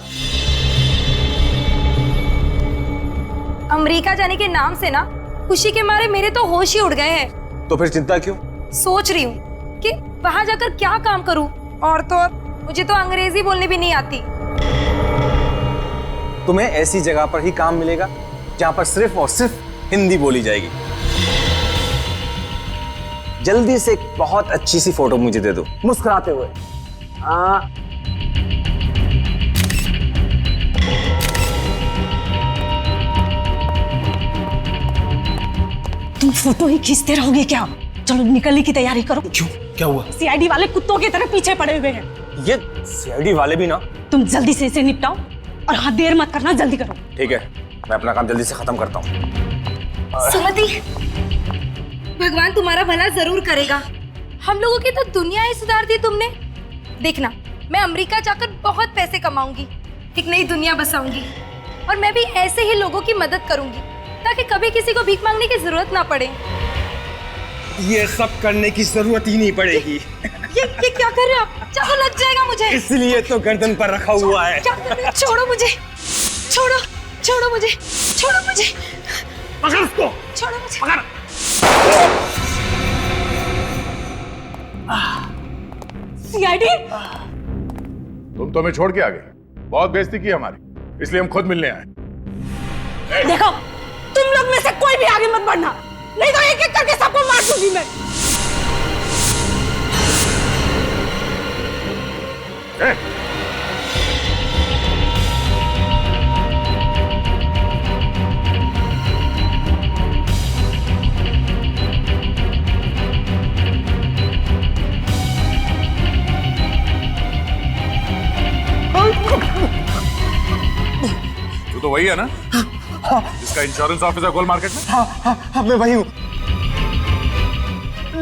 अमेरिका जाने के नाम से ना खुशी के मारे मेरे तो होश ही उड़ गए हैं। तो फिर चिंता क्यों? सोच रही हूँ कि वहां जाकर क्या काम करूँ, और तो और मुझे तो अंग्रेजी बोलनी भी नहीं आती। तुम्हें ऐसी जगह पर ही काम मिलेगा जहां पर सिर्फ और सिर्फ हिंदी बोली जाएगी। जल्दी से एक बहुत अच्छी सी फोटो मुझे दे दो, मुस्कुराते हुए। तुम फोटो ही खींचते रहोगे क्या? चलो निकलने की तैयारी करो। क्यों, क्या हुआ? सीआईडी वाले कुत्तों की तरह पीछे पड़े हुए हैं। ये सीआईडी वाले भी ना। तुम जल्दी से इसे निपटाओ और हाँ, देर मत करना, जल्दी करो। ठीक है, मैं अपना काम जल्दी से खत्म करता हूँ। सुमति, भगवान तुम्हारा भला जरूर करेगा। हम लोगों की तो दुनिया ही सुधार दी तुमने। देखना, मैं अमेरिका जाकर बहुत पैसे कमाऊंगी, एक नई दुनिया बसाऊंगी, और मैं भी ऐसे ही लोगों की मदद करूंगी ताकि कभी किसी को भीख मांगने की जरूरत ना पड़े। ये सब करने की जरूरत ही नहीं पड़ेगी। ये क्या कर रहे हो आप? चाकू लग जाएगा मुझे। इसलिए तो गर्दन पर रखा हुआ है। क्या कर रहे हो? छोड़ो मुझे, छोड़ो, छोड़ो मुझे, छोड़ो मुझे, पकड़ उसको, छोड़ो मुझे, पकड़। सीआईडी, तुम तो हमें छोड़ के आ गई। बहुत बेइज्जती की हमारी, इसलिए हम खुद मिलने आए। देखो, तुम लोग में से कोई भी आगे मत बढ़ना, नहीं तो एक एक करके सबको मार दूंगी मैं। तू तो वही है ना जिसका इंश्योरेंस ऑफिसर गोल मार्केट में? हाँ, मैं वही हूँ।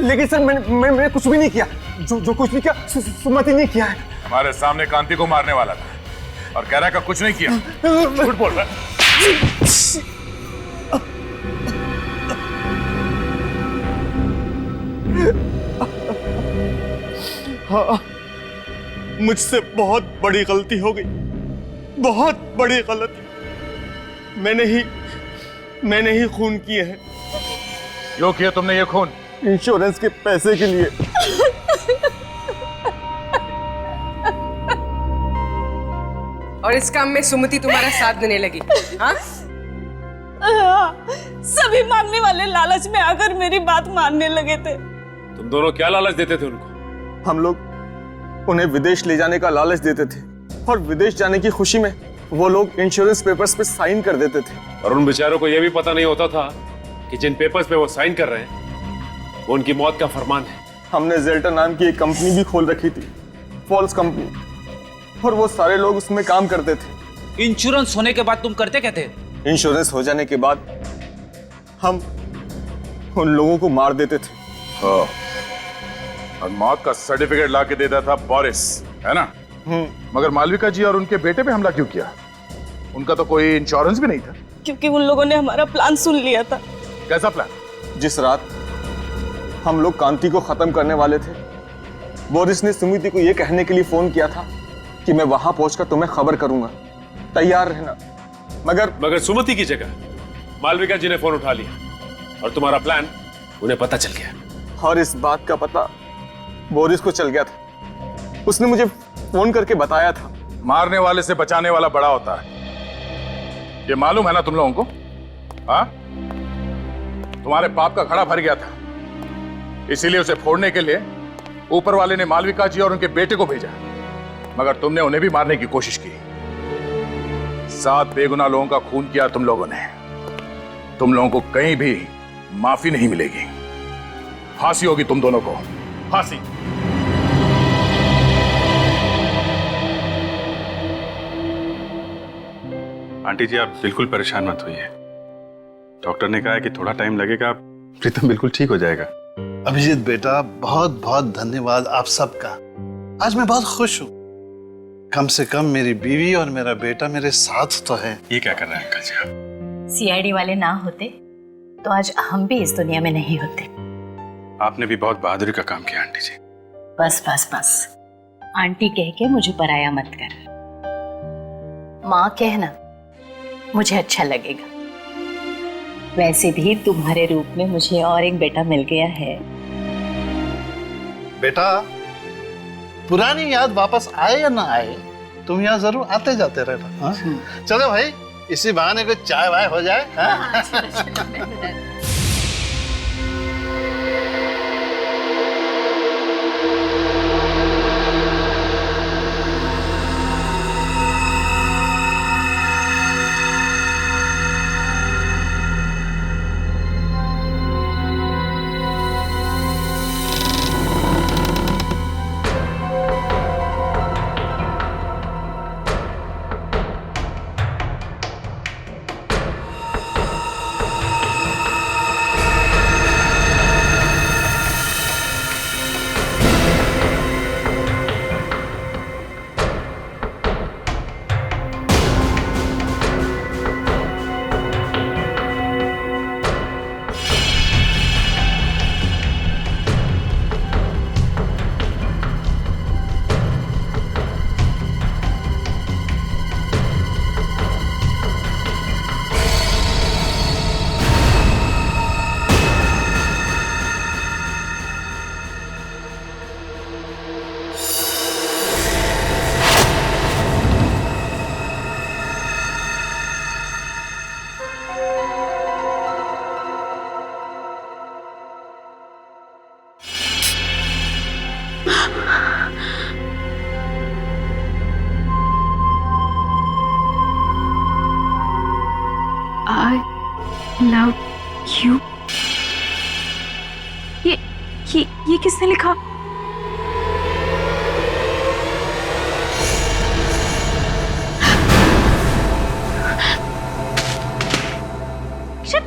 लेकिन सर मैंने कुछ भी नहीं किया। जो कुछ भी किया सुमति ने किया है। हमारे सामने कांति को मारने वाला था और कह रहा है कि कुछ नहीं किया। झूठ बोल रहा है। हाँ, मुझसे बहुत बड़ी गलती हो गई, बहुत बड़ी गलती। मैंने ही खून किए हैं। क्यों किया तुमने ये खून? इंश्योरेंस के पैसे के लिए। और इस काम में सुमति तुम्हारा साथ देने लगी। हाँ? सभी मांगने वाले लालच में आकर मेरी बात मानने लगे थे। तुम दोनों क्या लालच देते थे उनको? हम लोग उन्हें विदेश ले जाने का लालच देते थे और विदेश जाने की खुशी में वो लोग इंश्योरेंस पेपर्स पे साइन कर देते थे। और उन बेचारों को यह भी पता नहीं होता था कि जिन पेपर्स पे वो साइन कर रहे हैं वो उनकी मौत का फरमान है। हमने जेल्टा नाम की एक कंपनी भी खोल रखी थी, फॉल्स कंपनी, और वो सारे लोग उसमें काम करते थे। इंश्योरेंस होने के बाद तुम करते क्या थे? इंश्योरेंस हो जाने के बाद हम उन लोगों को मार देते थे। हाँ। और मौत का सर्टिफिकेट ला के देता था बोरिस, है ना? मगर मालविका जी और उनके बेटे पे हमला क्यों किया? उनका तो कोई इंश्योरेंस भी नहीं था। क्योंकि उन लोगों ने हमारा प्लान सुन लिया था। कैसा प्लान? जिस रात हम लोग कांति को खत्म करने वाले थे, बोरिस ने सुमिति को यह कहने के लिए फोन किया था कि मैं वहां पहुंचकर तुम्हें खबर करूंगा, तैयार रहना। मगर सुमति की जगह मालविका जी ने फोन उठा लिया और तुम्हारा प्लान उन्हें पता चल गया। और इस बात का पता बोरिस को चल गया था। उसने मुझे फोन करके बताया था। मारने वाले से बचाने वाला बड़ा होता है, ये मालूम है ना तुम लोगों को? हाँ? तुम्हारे पाप का घड़ा भर गया था, इसीलिए उसे फोड़ने के लिए ऊपर वाले ने मालविका जी और उनके बेटे को भेजा, मगर तुमने उन्हें भी मारने की कोशिश की। 7 बेगुनाह लोगों का खून किया तुम लोगों ने। तुम लोगों को कहीं भी माफी नहीं मिलेगी। फांसी होगी तुम दोनों को, फांसी। आंटी जी, आप बिल्कुल परेशान मत होइए। डॉक्टर ने कहा है कि थोड़ा टाइम लगेगा, प्रीतम बिल्कुल ठीक हो जाएगा। अभिजीत बेटा, बहुत बहुत धन्यवाद आप सबका। आज मैं बहुत खुश हूँ। कम से कम मेरी बीवी और मेरा बेटा मेरे साथ तो है। ये क्या कर रहे हैं अंकल जी आप? सीआईडी वाले ना होते तो आज हम भी इस दुनिया में नहीं होते। आपने भी बहुत बहादुरी का काम किया आंटी जी। बस बस बस, आंटी कह के मुझे पराया मत कर। माँ कहना मुझे अच्छा लगेगा। वैसे भी तुम्हारे रूप में मुझे और एक बेटा मिल गया है। बेटा, पुरानी याद वापस आए या ना आए, तुम यहाँ जरूर आते जाते रहना। हाँ? चलो भाई, इसी बहाने को चाय वाय हो जाए। हाँ? Love you. ये किसने लिखा? शिव,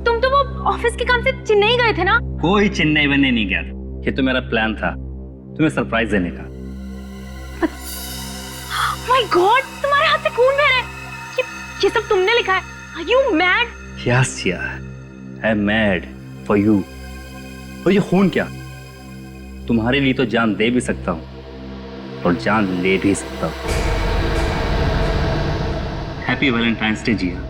तुम तो वो ऑफिस के काम से चेन्नई गए थे ना? कोई चेन्नई बनने नहीं गया था। ये तो मेरा प्लान था तुम्हें सरप्राइज देने का। माय गॉड, तुम्हारे हाथ से खून बह रहा है। ये सब तुमने लिखा है? Are you mad? Yes, yeah. I'm mad for you. और ये खून क्या? तुम्हारे लिए तो जान दे भी सकता हूँ और जान ले भी सकता हूँ। हैप्पी वैलेंटाइंस डे जिया।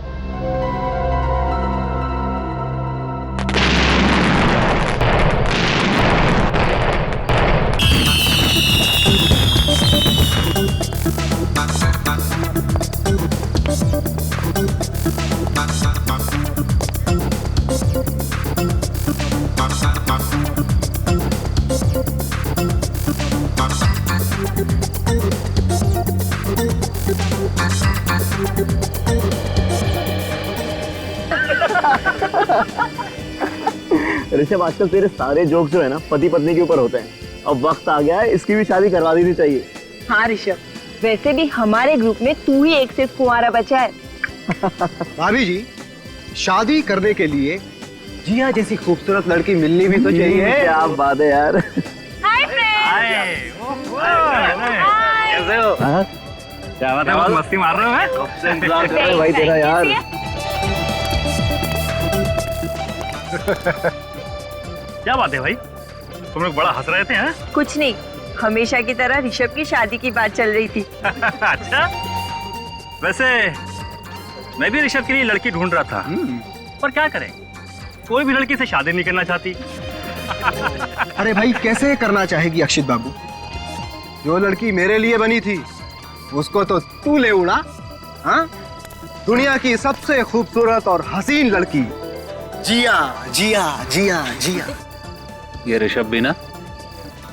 ऋषभ, आजकल तेरे सारे जोक्स जो है ना पति पत्नी के ऊपर होते हैं। अब वक्त आ गया है, इसकी भी शादी करवा देनी चाहिए। हाँ ऋषभ, वैसे भी हमारे ग्रुप में तू ही एक सिर्फ कुंवारा बचा है। भाभी जी, शादी करने के लिए जिया जैसी खूबसूरत लड़की मिलनी भी तो चाहिए। क्या बात है यार। Hi friends. कैसे हो? क्या बात है, बहुत मस्ती मार रहे हो? मैं भाई तेरा यार। क्या बात है भाई, तुम लोग बड़ा हंस रहे थे हैं? कुछ नहीं, हमेशा की तरह ऋषभ की शादी की बात चल रही थी। अच्छा, वैसे मैं भी ऋषभ के लिए लड़की ढूंढ रहा था, पर क्या करें, कोई भी लड़की से शादी नहीं करना चाहती। अरे भाई, कैसे करना चाहेगी अक्षित बाबू? जो लड़की मेरे लिए बनी थी उसको तो तू ले उड़ा। हाँ, दुनिया की सबसे खूबसूरत और हसीन लड़की जिया जिया जिया जिया। ये ऋषभ भी ना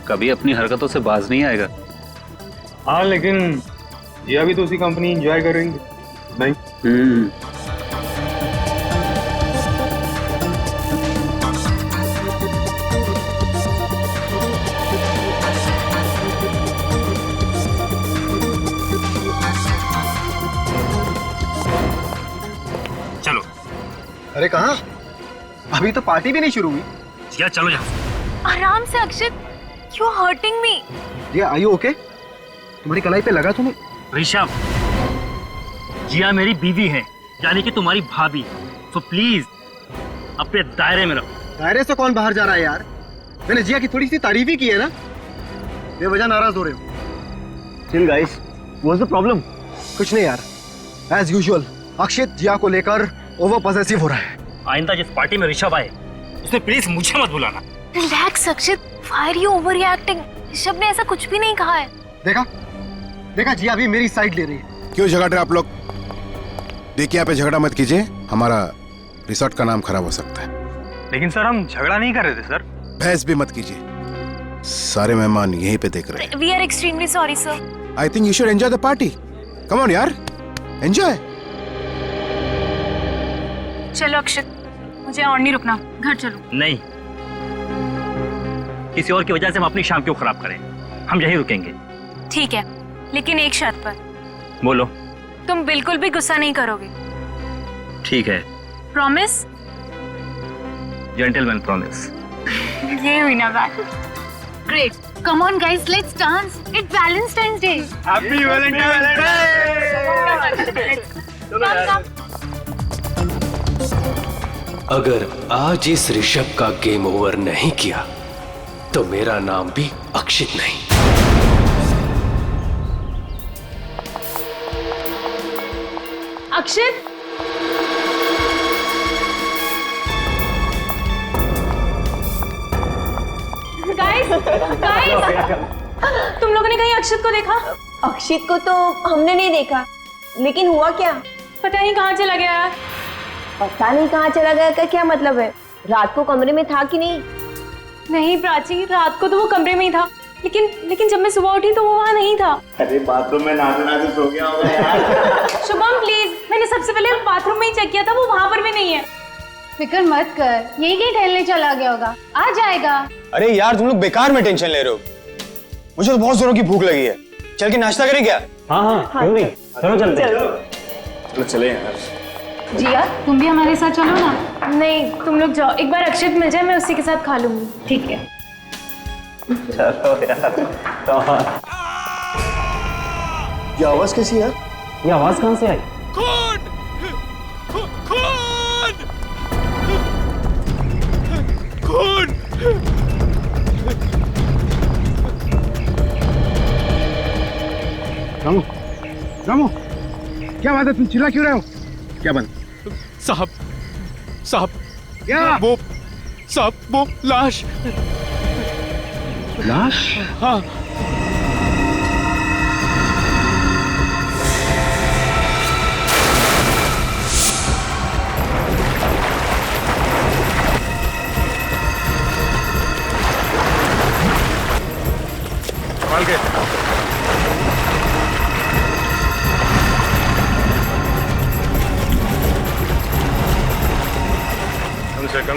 कभी अपनी हरकतों से बाज नहीं आएगा। हाँ, लेकिन जिया भी तो उसी कंपनी एंजॉय करेंगे नहीं? चलो। अरे कहाँ? अभी तो पार्टी भी नहीं शुरू हुई। जिया चलो यहाँ। आराम से Akshit, you hurting me. Jiya, are you okay? तुम्हारी कलाई पे लगा तुम्हें? ऋषभ, जिया मेरी बीवी है, यानी कि तुम्हारी भाभी, तो प्लीज अपने दायरे में रहो। दायरे से कौन बाहर जा रहा है यार? मैंने जिया की थोड़ी सी तारीफ ही की है ना। बेवजह नाराज हो रहे हो। Chill guys, what's the problem? कुछ नहीं यार, एज यूजुअल अक्षित जिया को लेकर ओवर पॉसेसिव हो रहा है। आइंदा जिस पार्टी में ऋषभ आए उसमें प्लीज मुझे मत बुलाना। Relax Akshit, why are you overreacting? Rishabh ने ऐसा कुछ भी नहीं कहा है। देखा देखा, जिया अभी मेरी साइड ले रही है। क्यों झगड़ रहे आप लोग? देखिए, यहाँ पे झगड़ा मत कीजिए, हमारा रिसोर्ट का नाम खराब हो सकता है। लेकिन सर, हम झगड़ा नहीं कर रहे थे सर। बहस भी मत कीजिए, सारे मेहमान यहीं पे देख रहे हैं। We are extremely sorry sir. I think you should enjoy the party. Come on यार, एंजॉय। चलो अक्षित, मुझे और नहीं रुकना, घर चलो। नहीं, किसी और की वजह से हम अपनी शाम क्यों खराब करें? हम यहीं रुकेंगे। ठीक है, लेकिन एक शर्त पर। बोलो। तुम बिल्कुल भी गुस्सा नहीं करोगे? ठीक है। प्रॉमिस? Gentleman promise. ये हुई ना बात। Great, come on guys, let's dance. It's Valentine's day. Happy Valentine's day. अगर आज इस ऋषभ का गेम ओवर नहीं किया तो मेरा नाम भी अक्षित नहीं। अक्षित, गाइस गाइस, तुम लोगों ने कहीं अक्षित को देखा? अक्षित को तो हमने नहीं देखा, लेकिन हुआ क्या? पता नहीं कहाँ चला गया यार। पता नहीं कहाँ चला गया का क्या मतलब है? रात को कमरे में था कि नहीं? नहीं प्राची, रात को तो वो कमरे में ही था, लेकिन जब मैं सुबह उठी तो वो वहाँ नहीं था। अरे बाथरूम में नहाते सो गया होगा यार। शुभम प्लीज, मैंने सबसे पहले बाथरूम में ही चेक किया था, वो वहाँ पर भी नहीं है। फिक्र मत कर, यही कहीं टहलने चला गया होगा, आ जाएगा। अरे यार, तुम लोग बेकार में टेंशन ले रहे हो। मुझे तो बहुत जोरों की भूख लगी है। चल के नाश्ता करें क्या? हाँ, क्यों नहीं, चलो चलते हैं। चलो चले यार। जिया, तुम भी हमारे साथ चलो ना। नहीं, तुम लोग जाओ, एक बार अक्षित मिल जाए, मैं उसी के साथ खा लूंगी। ठीक है, चलो यार। ये आवाज कैसी है? ये आवाज कहाँ से आई? रामू, रामू, क्या बात है? तुम चिल्ला क्यों रहे हो? क्या बन? साहब, क्या? वो लाश। लाश? हाँ। संभाल के।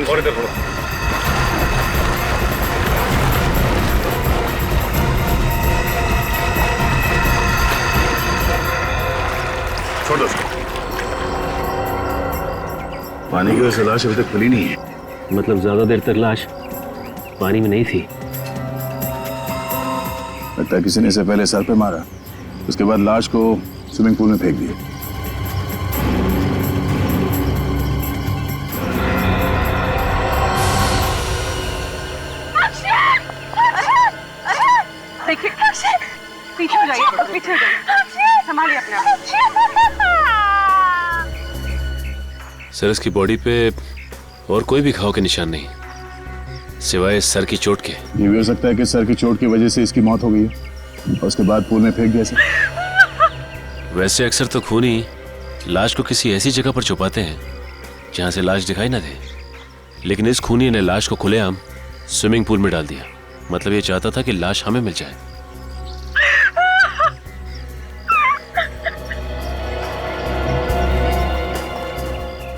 और इधर पड़ो। छोड़ दो उसको। पानी की वजह से लाश अभी तक खुली नहीं है। मतलब ज्यादा देर तक लाश पानी में नहीं थी। लगता है किसी ने इसे पहले सर पे मारा, उसके बाद लाश को स्विमिंग पूल में फेंक दिया। देखिए पीछे हो जाइए, पीछे हो जाइए, संभालिए अपने आप। सर इसकी बॉडी पे और कोई भी घाव के निशान नहीं, सिवाय सर की चोट के। ये भी हो सकता है कि सर की चोट की वजह से इसकी मौत हो गई है और उसके बाद पूल में फेंक दिया सर। वैसे अक्सर तो खूनी लाश को किसी ऐसी जगह पर छुपाते हैं जहां से लाश दिखाई ना दे, लेकिन इस खूनी ने लाश को खुलेआम स्विमिंग पूल में डाल दिया। मतलब ये चाहता था कि लाश हमें मिल जाए।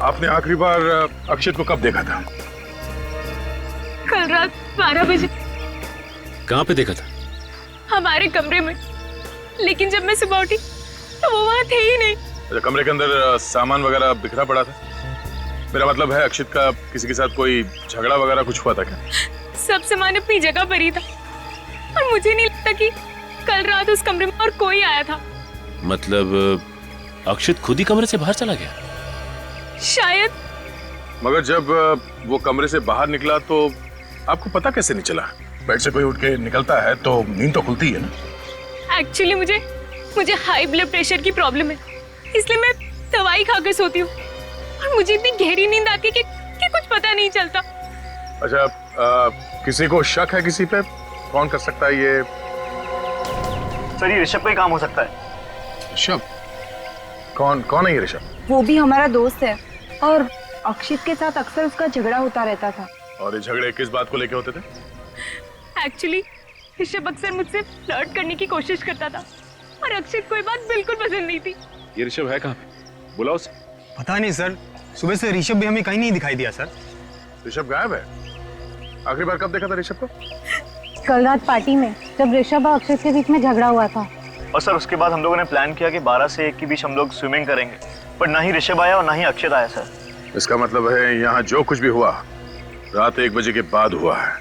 आपने आखिरी बार अक्षित को कब देखा था? कल रात 12 बजे कहाँ पे देखा था? हमारे कमरे में, लेकिन जब मैं सुबह उठी तो वो वहाँ थे ही नहीं। अच्छा, कमरे के अंदर सामान वगैरह बिखरा पड़ा था? मेरा मतलब है अक्षित का किसी के साथ कोई झगड़ा वगैरह कुछ हुआ था क्या? सब सामान अपनी जगह पर ही था और मुझे नहीं लगता कि कल रात उस कमरे में और कोई आया था। मतलब अक्षित खुद ही कमरे से बाहर चला गया? शायद। मगर जब वो कमरे से बाहर निकला तो आपको पता कैसे नहीं चला? बेड से कोई उठ के निकलता है तो नींद तो खुलती है ना। एक्चुअली मुझे हाई ब्लड प्रेशर की प्रॉब्लम है, इसलिए मैं दवाई खाकर सोती हूँ और मुझे इतनी गहरी नींद आती है कि कुछ पता नहीं चलता। अच्छा, किसी को शक है किसी पे? कौन कर सकता है ये? सर ये ऋषभ का ही काम हो सकता है। ऋषभ? कौन है ये ऋषभ? वो भी हमारा दोस्त है और अक्षित के साथ अक्सर उसका झगड़ा होता रहता था। और ये झगड़े किस बात को लेके होते थे? एक्चुअली ऋषभ अक्सर मुझसे फ्लर्ट करने की कोशिश करता था और अक्षित को ये बात बिल्कुल पसंद नहीं थी। ये ऋषभ है कहाँ पे? बुलाओ उसे। पता नहीं सर, सुबह से ऋषभ भी हमें कहीं नहीं दिखाई दिया सर। ऋषभ गायब है? आखिरी बार कब देखा था ऋषभ को? कल रात पार्टी में, जब ऋषभ और अक्षित के बीच में झगड़ा हुआ था। और सर उसके बाद हम लोगों ने प्लान किया कि 12 से 1 के बीच हम लोग स्विमिंग करेंगे, पर ना ही ऋषभ आया और ना ही अक्षित आया सर। इसका मतलब है यहाँ जो कुछ भी हुआ रात 1 बजे के बाद हुआ है।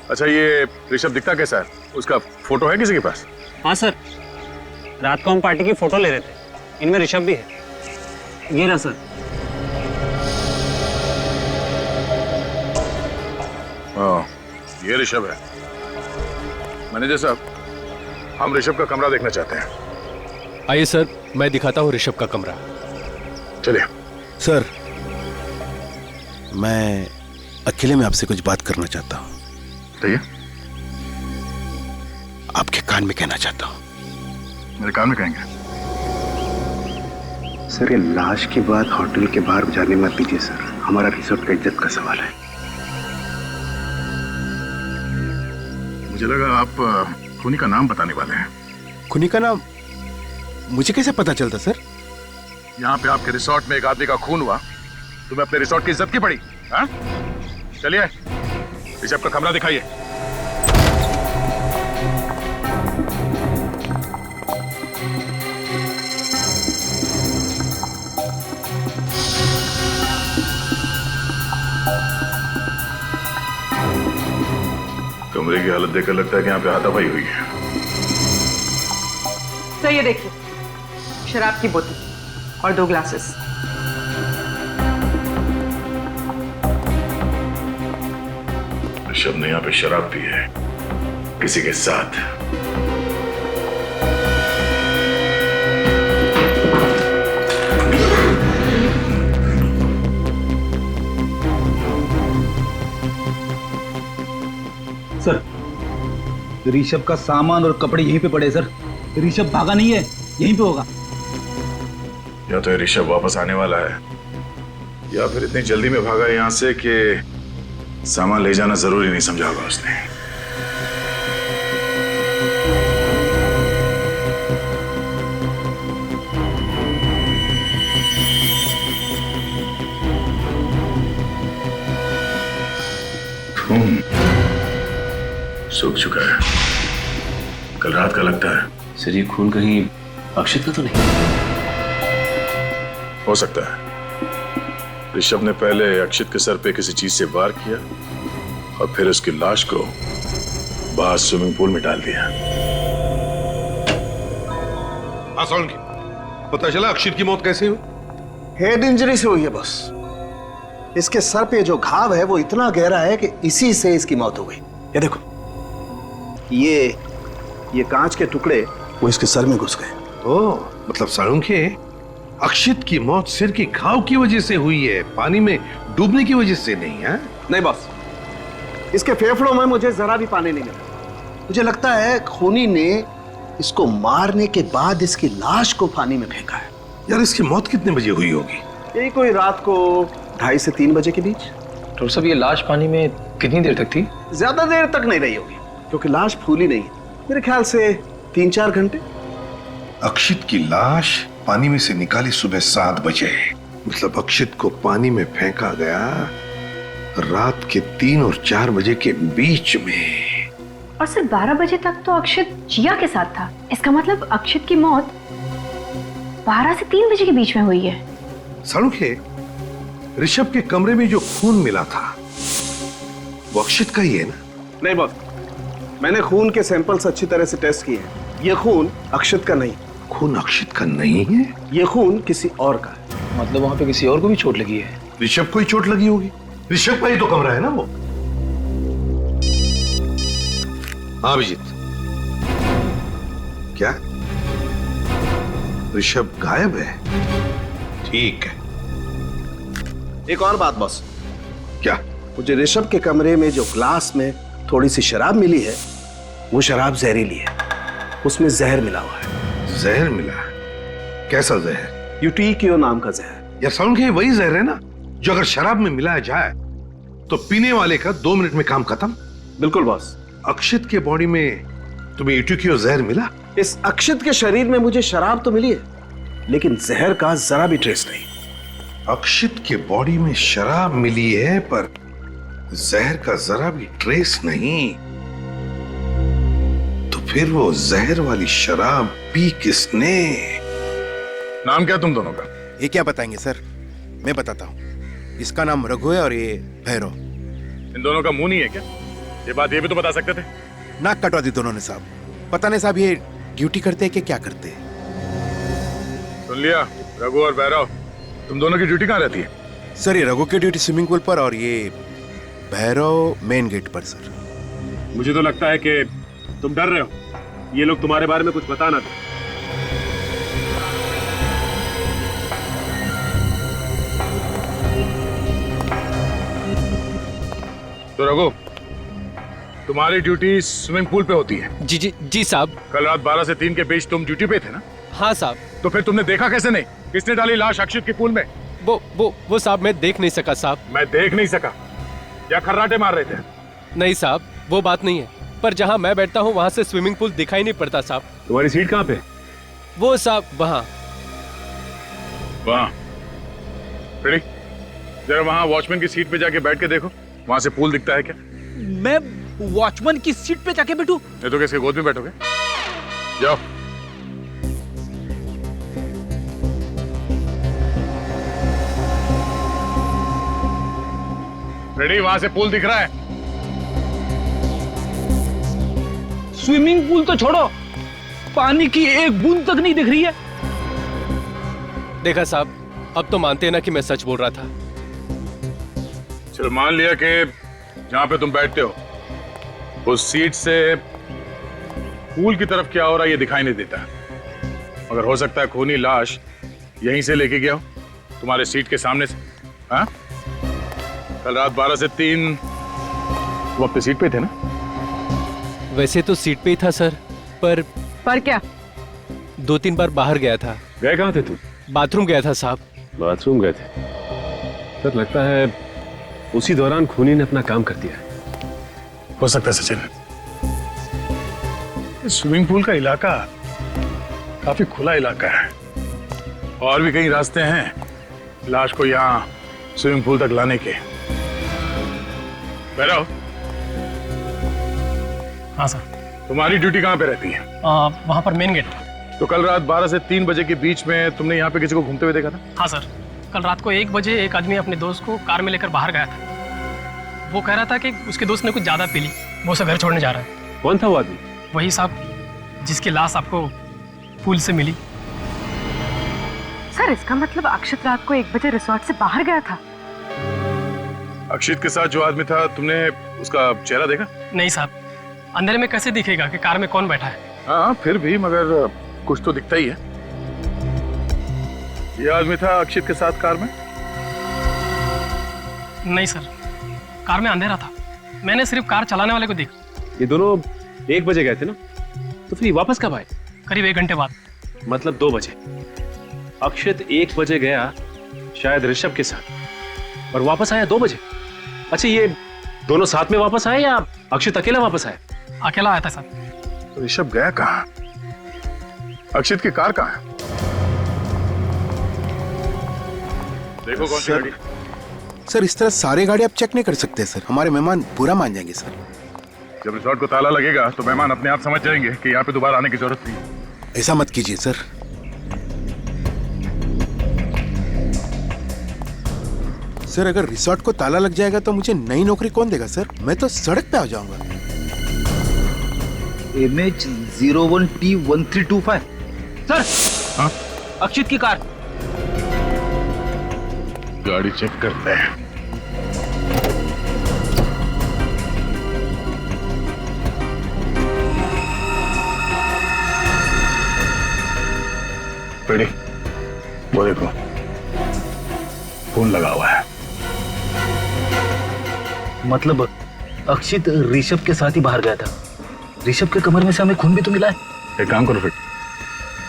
अच्छा, ये ऋषभ दिखता कैसा है? उसका फोटो है किसी के पास? हाँ सर, रात को हम पार्टी की फोटो ले रहे थे, इनमें ऋषभ भी है। ये रहा सर। ये ऋषभ है। मैनेजर साहब, हम ऋषभ का कमरा देखना चाहते हैं। आइए सर, मैं दिखाता हूँ ऋषभ का कमरा। चलिए। सर, मैं अकेले में आपसे कुछ बात करना चाहता हूँ। कहिए। आपके कान में कहना चाहता हूँ। मेरे कान में कहेंगे? सर ये लाश की बात होटल के बाहर जाने मत दीजिए सर, हमारा रिसोर्ट का इज्जत का सवाल है। मुझे लगा आप खूनी का नाम बताने वाले हैं। खूनी का नाम मुझे कैसे पता चलता सर? यहाँ पे आपके रिसोर्ट में एक आदमी का खून हुआ, तुम्हें अपने रिसोर्ट की इज्जत की पड़ी? हाँ? चलिए, ऋषभ का कमरा दिखाइए। कमरे की हालत देखकर लगता है कि यहाँ पे हाथापाई हुई है। सर ये देखिए, शराब की बोतल और 2 ग्लासेस। ऋषभ ने यहाँ पे शराब पी है किसी के साथ। सर, ऋषभ का सामान और कपड़े यहीं पे पड़े सर। ऋषभ भागा नहीं है, यहीं पे होगा। या तो ऋषभ वापस आने वाला है या फिर इतनी जल्दी में भागा यहाँ से कि सामान ले जाना जरूरी नहीं समझा होगा उसने। सूख चुका है। कल रात का लगता है। सर ये खून कहीं अक्षित का तो नहीं? हो सकता है। ऋषभ ने पहले अक्षित के सर पे किसी चीज से वार किया और फिर उसकी लाश को बाहर स्विमिंग पूल में डाल दिया। हाँ सोलंकी, पता चला अक्षित की मौत कैसे हुई? हेड इंजरी से हुई है बॉस। इसके सर पे जो घाव है वो इतना गहरा है कि इसी से इसकी मौत हो गई। ये देखो, ये कांच के टुकड़े वो इसके सर में घुस गए। ओह, मतलब सालुंखे, अक्षित की मौत सिर की घाव की वजह से हुई है, पानी में डूबने की वजह से नहीं है? नहीं बॉस, इसके फेफड़ों में मुझे जरा भी पानी नहीं मिला। मुझे लगता है खूनी ने इसको मारने के बाद इसकी लाश को पानी में फेंका है। यार इसकी मौत कितने बजे हुई होगी? यही कोई रात को 2:30 से 3 बजे के बीच। डॉक्टर साहब, ये लाश पानी में कितनी देर तक थी? ज्यादा देर तक नहीं रही होगी क्योंकि लाश फूली नहीं है। मेरे ख्याल से 3-4 घंटे। अक्षित की लाश पानी में से निकाली सुबह 7 बजे, मतलब अक्षित को पानी में फेंका गया रात के 3 और 4 बजे के बीच में। और सिर्फ 12 बजे तक तो अक्षित जिया के साथ था। इसका मतलब अक्षित की मौत 12 से 3 बजे के बीच में हुई है। सालुंखे, ऋषभ के कमरे में जो खून मिला था वो अक्षित का ही है ना? नहीं बॉस, मैंने खून के सैंपल्स अच्छी तरह से टेस्ट किए हैं। ये खून अक्षित का नहीं। खून अक्षित का नहीं है? ये खून किसी और का है। मतलब वहां पे किसी और को भी चोट लगी है? ऋषभ को ही चोट लगी होगी। ऋषभ का ही तो कमरा है ना वो। हाँ अभिजीत, क्या ऋषभ गायब है? ठीक है। एक और बात बॉस। क्या? मुझे ऋषभ के कमरे में जो ग्लास में थोड़ी सी शराब मिली है वो शराब जहरीली है। उसमें जहर मिला हुआ है। जहर मिला? कैसा जहर? यूटीक्यू नाम का जहर। यार सालुंखे, वही जहर है ना जो अगर शराब में मिलाया जाए तो पीने वाले का 2 मिनट में काम खत्म। बिल्कुल बॉस। अक्षित के बॉडी में तुम्हें यूटीक्यू जहर मिला? इस अक्षित के शरीर में मुझे शराब तो मिली है लेकिन जहर का जरा भी ट्रेस नहीं। अक्षित के बॉडी में शराब मिली है पर जहर का जरा भी ट्रेस नहीं, तो फिर वो जहर वाली शराब पी किसने? नाम क्या तुम दोनों का? ये क्या बताएंगे सर? मैं बताता हूँ। इसका नाम रघु है और ये भैरव। इन दोनों का मुंह नहीं है क्या? ये बात ये भी तो बता सकते थे। नाक कटवा दी दोनों ने साहब। पता नहीं साहब ये ड्यूटी करते हैं कि क्या करते हैं। सुन लिया, रघु और भैरव, तुम दोनों की ड्यूटी कहाँ रहती है? सर ये रघु की ड्यूटी स्विमिंग पूल पर और ये भैरव मेन गेट पर। सर मुझे तो लगता है कि तुम डर रहे हो, ये लोग तुम्हारे बारे में कुछ बता ना दे। तो रघु, तुम्हारी ड्यूटी स्विमिंग पूल पे होती है? जी जी जी साहब। कल रात 12 से 3 के बीच तुम ड्यूटी पे थे ना? हाँ साहब। तो फिर तुमने देखा कैसे नहीं? किसने डाली लाश अक्षित के पूल में? वो साहब मैं देख नहीं सका साहब। मैं देख नहीं सका या खर्राटे मार रहे थे? नहीं साहब, वो बात नहीं है, पर जहाँ मैं बैठता हूँ वहाँ से स्विमिंग पूल दिखाई नहीं पड़ता साहब। तुम्हारी सीट कहाँ पे? वो साहब वहाँ। वहाँ? जरा वहाँ वॉचमैन की सीट पे जाके बैठ के देखो, वहाँ से पूल दिखता है क्या? मैं वॉचमैन की सीट पे जाके बैठूं? नहीं तो किसके गोद में बैठोगे? जाओ। रेडी, वहां से पूल दिख रहा है? स्विमिंग पूल तो छोड़ो, पानी की एक बूंद तक नहीं दिख रही है। देखा साहब, अब तो मानते हैं ना कि मैं सच बोल रहा था। चलो मान लिया कि जहां पे तुम बैठते हो उस सीट से पूल की तरफ क्या हो रहा है ये दिखाई नहीं देता, मगर हो सकता है खूनी लाश यहीं से लेके गया हो, तुम्हारे सीट के सामने से। हाँ, कल रात 12 से 3 तुम अपने सीट पे थे ना? वैसे तो सीट पे ही था सर, पर क्या? 2-3 बार बाहर गया था। गए कहाँ थे तुम? बाथरूम गया था साहब। बाथरूम गए थे? सर लगता है उसी दौरान खूनी ने अपना काम कर दिया। हो सकता है सचिन, स्विमिंग पूल का इलाका काफी खुला इलाका है, और भी कई रास्ते हैं लाश को यहाँ स्विमिंग पूल तक लाने के। भैरव, हाँ सर। तुम्हारी ड्यूटी कहाँ पे रहती है? वहाँ पर मेन गेट। तो कल रात 12 से 3 बजे के बीच में तुमने यहाँ पे किसी को घूमते हुए देखा था? हाँ सर, कल रात को 1 बजे एक आदमी अपने दोस्त को कार में लेकर बाहर गया था। वो कह रहा था कि उसके दोस्त ने कुछ ज़्यादा पी ली, वो उसे घर छोड़ने जा रहा है। कौन था वो आदमी? वही साहब जिसकी लाश आपको पुल से मिली। सर इसका मतलब अक्षत रात को 1 बजे रिसोर्ट से बाहर गया था। अक्षित के साथ जो आदमी था, तुमने उसका चेहरा देखा? नहीं साहब, अंधेरे में कैसे दिखेगा कि कार में कौन बैठा है? हाँ फिर भी, मगर कुछ तो दिखता ही है। ये आदमी था अक्षित के साथ कार में? नहीं सर, कार में अंधेरा था, मैंने सिर्फ कार चलाने वाले को देखा। ये दोनों 1 बजे गए थे ना, तो फिर वापस कब आए? करीब 1 घंटे बाद। मतलब 2 बजे। अक्षित 1 बजे गया शायद ऋषभ के साथ और वापस आया 2 बजे। अच्छा, ये दोनों साथ में वापस आए या अक्षित अकेला वापस आया? अकेला आया था सर। तो ऋषभ गया कहाँ? अक्षित की कार कहाँ है? देखो कौन सी गाड़ी। सर इस तरह सारे गाड़ी आप चेक नहीं कर सकते सर, हमारे मेहमान बुरा मान जाएंगे सर। जब रिसोर्ट को ताला लगेगा तो मेहमान अपने आप समझ जाएंगे कि यहाँ पे दोबारा आने की जरूरत नहीं। ऐसा मत कीजिए सर। सर अगर रिसोर्ट को ताला लग जाएगा तो मुझे नई नौकरी कौन देगा सर? मैं तो सड़क पे आ जाऊंगा। MH01T1325 sir. हाँ? अक्षित की कार। गाड़ी चेक करते हैं। पेड़ी, वो देखो खून लगा हुआ है। मतलब अक्षित ऋषभ के साथ ही बाहर गया था। ऋषभ के कमर में से हमें खून भी तो मिला है। एक काम करो फिर,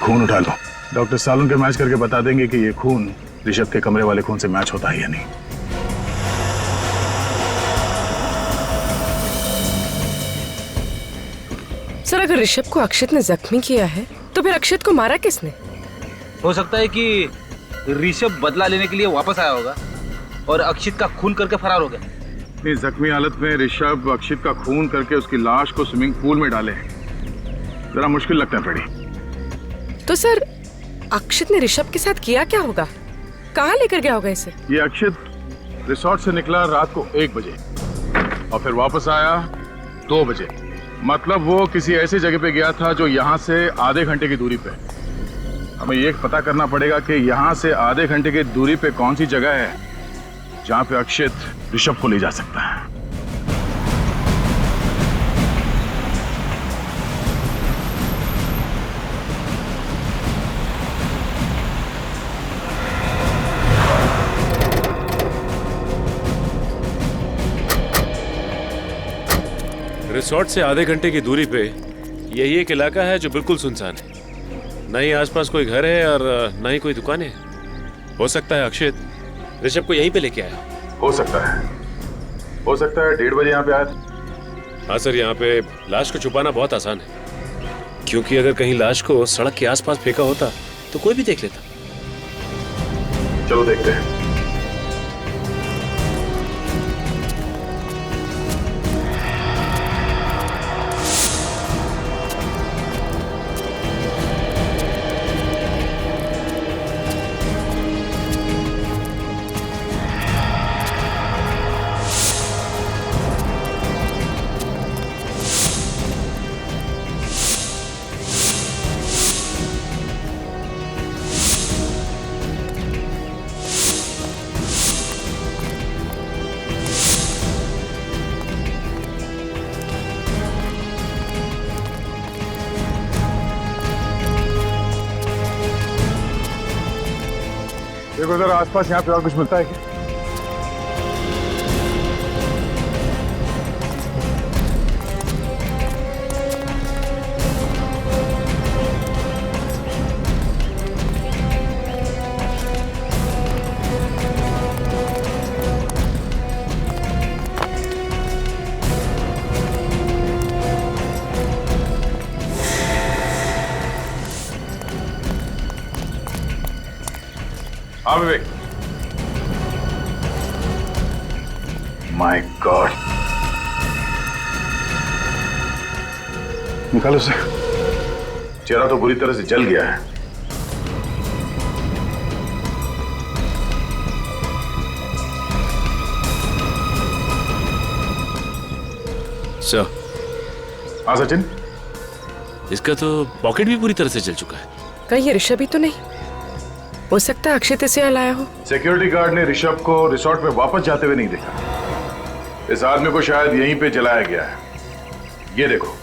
खून उठा लो, डॉक्टर सालुन के मैच करके बता देंगे कि ये खून ऋषभ के कमरे वाले खून से मैच होता है या नहीं। सर अगर ऋषभ को अक्षत ने जख्मी किया है तो फिर अक्षत को मारा किसने? हो सकता है कि ऋषभ बदला लेने के लिए वापस आया होगा और अक्षित का खून करके फरार हो गया। नहीं, जख्मी हालत में ऋषभ अक्षित का खून करके उसकी लाश को स्विमिंग पूल में डाले, जरा मुश्किल लगता है पेड़ी। तो सर अक्षत ने ऋषभ के साथ किया क्या होगा? कहाँ लेकर गया होगा इसे? ये अक्षित रिसोर्ट से निकला रात को 1 बजे और फिर वापस आया 2 बजे। मतलब वो किसी ऐसी जगह पे गया था जो यहाँ से आधे घंटे की दूरी पे। हमें ये पता करना पड़ेगा कि यहाँ से आधे घंटे की दूरी पे कौन सी जगह है जहाँ पे अक्षित ऋषभ को ले जा सकता है। रिसोर्ट से आधे घंटे की दूरी पे यही एक इलाका है जो बिल्कुल सुनसान है। न ही आसपास कोई घर है और न ही कोई दुकान है। हो सकता है अक्षित ऋषभ को यहीं पे लेके आया। हो सकता है 1:30 बजे यहाँ पे आया था। हाँ सर, यहाँ पे लाश को छुपाना बहुत आसान है, क्योंकि अगर कहीं लाश को सड़क के आसपास फेंका होता तो कोई भी देख लेता। चलो देखते हैं। देखो जरा आसपास यहाँ पे और कुछ मिलता है क्या? हाँ विवेक। माय गॉड, निकालो उसे। चेहरा तो बुरी तरह से जल गया है। सर। हाँ सचिन। इसका तो पॉकेट भी पूरी तरह से जल चुका है। कहीं ये ऋषभ ही तो नहीं? हो सकता है अक्षित इसे यहाँ लाया हो। सिक्योरिटी गार्ड ने ऋषभ को रिसोर्ट में वापस जाते हुए नहीं देखा। इस आदमी को शायद यहीं पे जलाया गया है। ये देखो,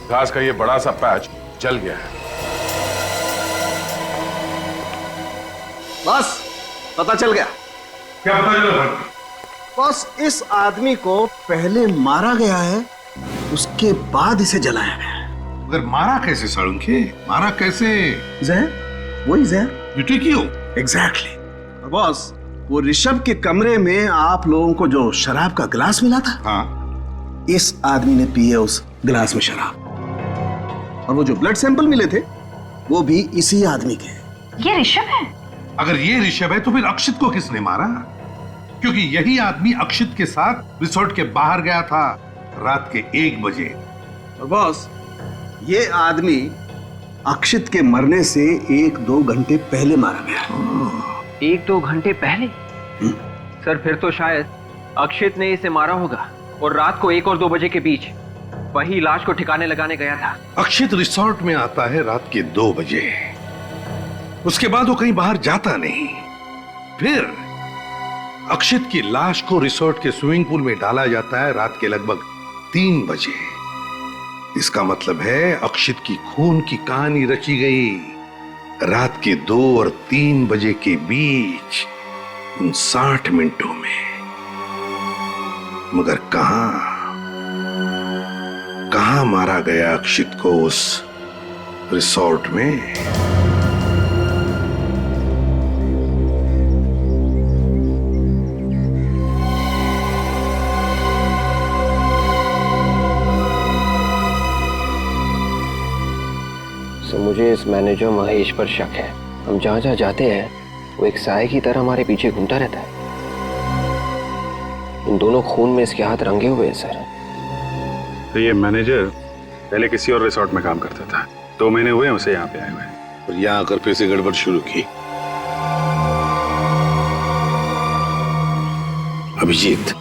घास का ये बड़ा सा पैच जल गया है। बस पता चल गया। क्या पता चला? बस इस आदमी को पहले मारा गया है, उसके बाद इसे जलाया गया है। मगर मारा कैसे सालुंखे? मारा कैसे? जहर, वही जहर। क्यों? एग्जैक्टली। और बॉस, वो ऋषभ के कमरे में आप लोगों को जो शराब का गिलास मिला था, हाँ, इस आदमी ने पिए उस गिलास में शराब। और वो जो ब्लड सैंपल मिले थे वो भी इसी आदमी के। ये ऋषभ है? अगर ये ऋषभ है तो फिर अक्षित को किसने मारा? क्योंकि यही आदमी अक्षित के साथ रिसोर्ट के बाहर गया था रात के 1 बजे। और बॉस, ये आदमी अक्षित के मरने से 1-2 घंटे पहले मारा गया। 1-2 घंटे पहले? सर फिर तो शायद अक्षित ने इसे मारा होगा और रात को 1 और 2 बजे के बीच वही लाश को ठिकाने लगाने गया था। अक्षित रिसोर्ट में आता है रात के 2 बजे। उसके बाद वो कहीं बाहर जाता नहीं। फिर अक्षित की लाश को रिसोर्ट के स्विमिंग पूल में डाला जाता है रात के लगभग 3 बजे। इसका मतलब है अक्षित की खून की कहानी रची गई रात के 2 और 3 बजे के बीच, उन 60 मिनटों में। मगर कहां मारा गया अक्षित को उस रिसोर्ट में? मुझे इस मैनेजर महेश पर शक है। हम जहाँ जहाँ जाते हैं वो एक साए की तरह हमारे पीछे घूमता रहता है। इन दोनों खून में इसके हाथ रंगे हुए हैं सर। तो ये मैनेजर पहले किसी और रिसोर्ट में काम करता था। 2 महीने हुए उसे यहाँ पे आए हुए। और यहाँ आकर फिर से गड़बड़ शुरू की। अभिजीत,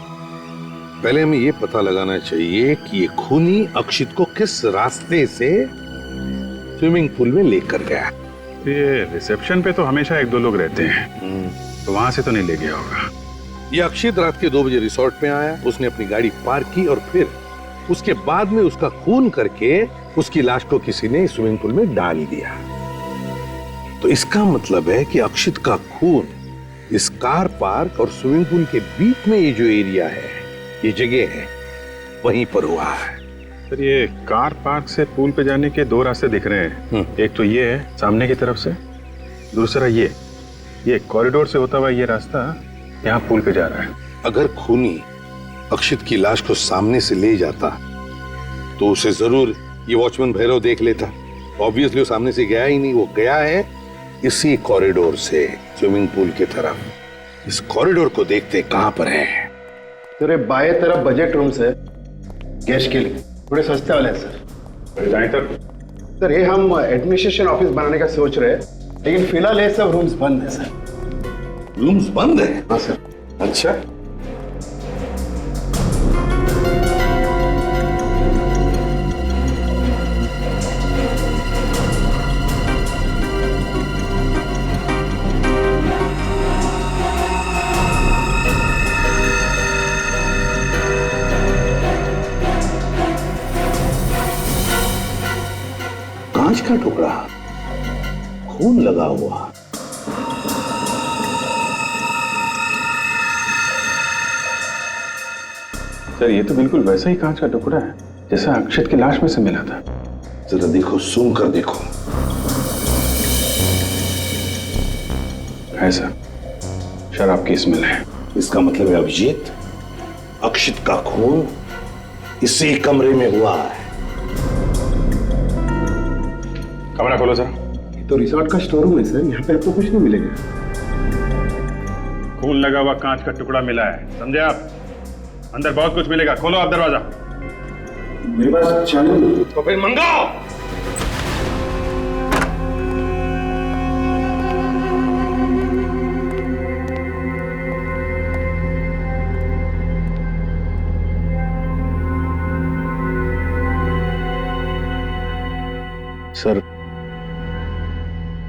पहले हमें ये पता लगाना चाहिए कि ये खूनी अक्षित को किस रास्ते से स्विमिंग पूल में लेकर गया। ये रिसेप्शन पे तो हमेशा 1-2 लोग रहते हैं, तो वहां से तो नहीं ले गया होगा। ये अक्षित रात के 2 बजे रिसोर्ट में आया, उसने अपनी गाड़ी पार्क की और फिर उसके बाद में उसका खून करके उसकी लाश को किसी ने स्विमिंग पूल में डाल दिया। तो इसका मतलब है कि अक्षित का खून इस कार पार्क और स्विमिंग पूल के बीच में ये जो एरिया है, ये जगह है, वहीं पर हुआ है। सर ये कार पार्क से पूल पे जाने के 2 रास्ते दिख रहे हैं। एक तो ये है सामने की तरफ से, दूसरा ये कॉरिडोर से होता हुआ ये रास्ता यहाँ पूल पे जा रहा है। अगर खूनी अक्षित की लाश को सामने से ले जाता तो उसे जरूर ये वॉचमैन भैरव देख लेता। ऑब्वियसली वो सामने से गया ही नहीं, वो गया है इसी कॉरिडोर से स्विमिंग पूल की तरफ। इस कॉरिडोर को देखते कहां पर है? तेरे बाएं तरफ बजट रूम्स है गेस्ट के लिए, थोड़े सस्ते वाले हैं सर। जाएं तक सर ये हम एडमिनिस्ट्रेशन ऑफिस बनाने का सोच रहे हैं, लेकिन फिलहाल ये सब रूम्स बंद है सर। रूम्स बंद है? हाँ सर। अच्छा, कांच का टुकड़ा, खून लगा हुआ। सर ये तो बिल्कुल वैसा ही कांच का टुकड़ा है जैसा अक्षित की लाश में से मिला था। जरा देखो, सूंघ कर देखो। है सर, शराब की स्मेल है। इसका मतलब है अभिजीत, अक्षित का खून इसी कमरे में हुआ है। कमरा खोलो सर। तो रिसोर्ट का स्टोर रूम है सर, यहाँ पे आपको कुछ नहीं मिलेगा। खून लगा हुआ कांच का टुकड़ा मिला है, समझे आप? अंदर बहुत कुछ मिलेगा, खोलो आप दरवाजा। मेरे पास चालू तो फिर मंगाओ।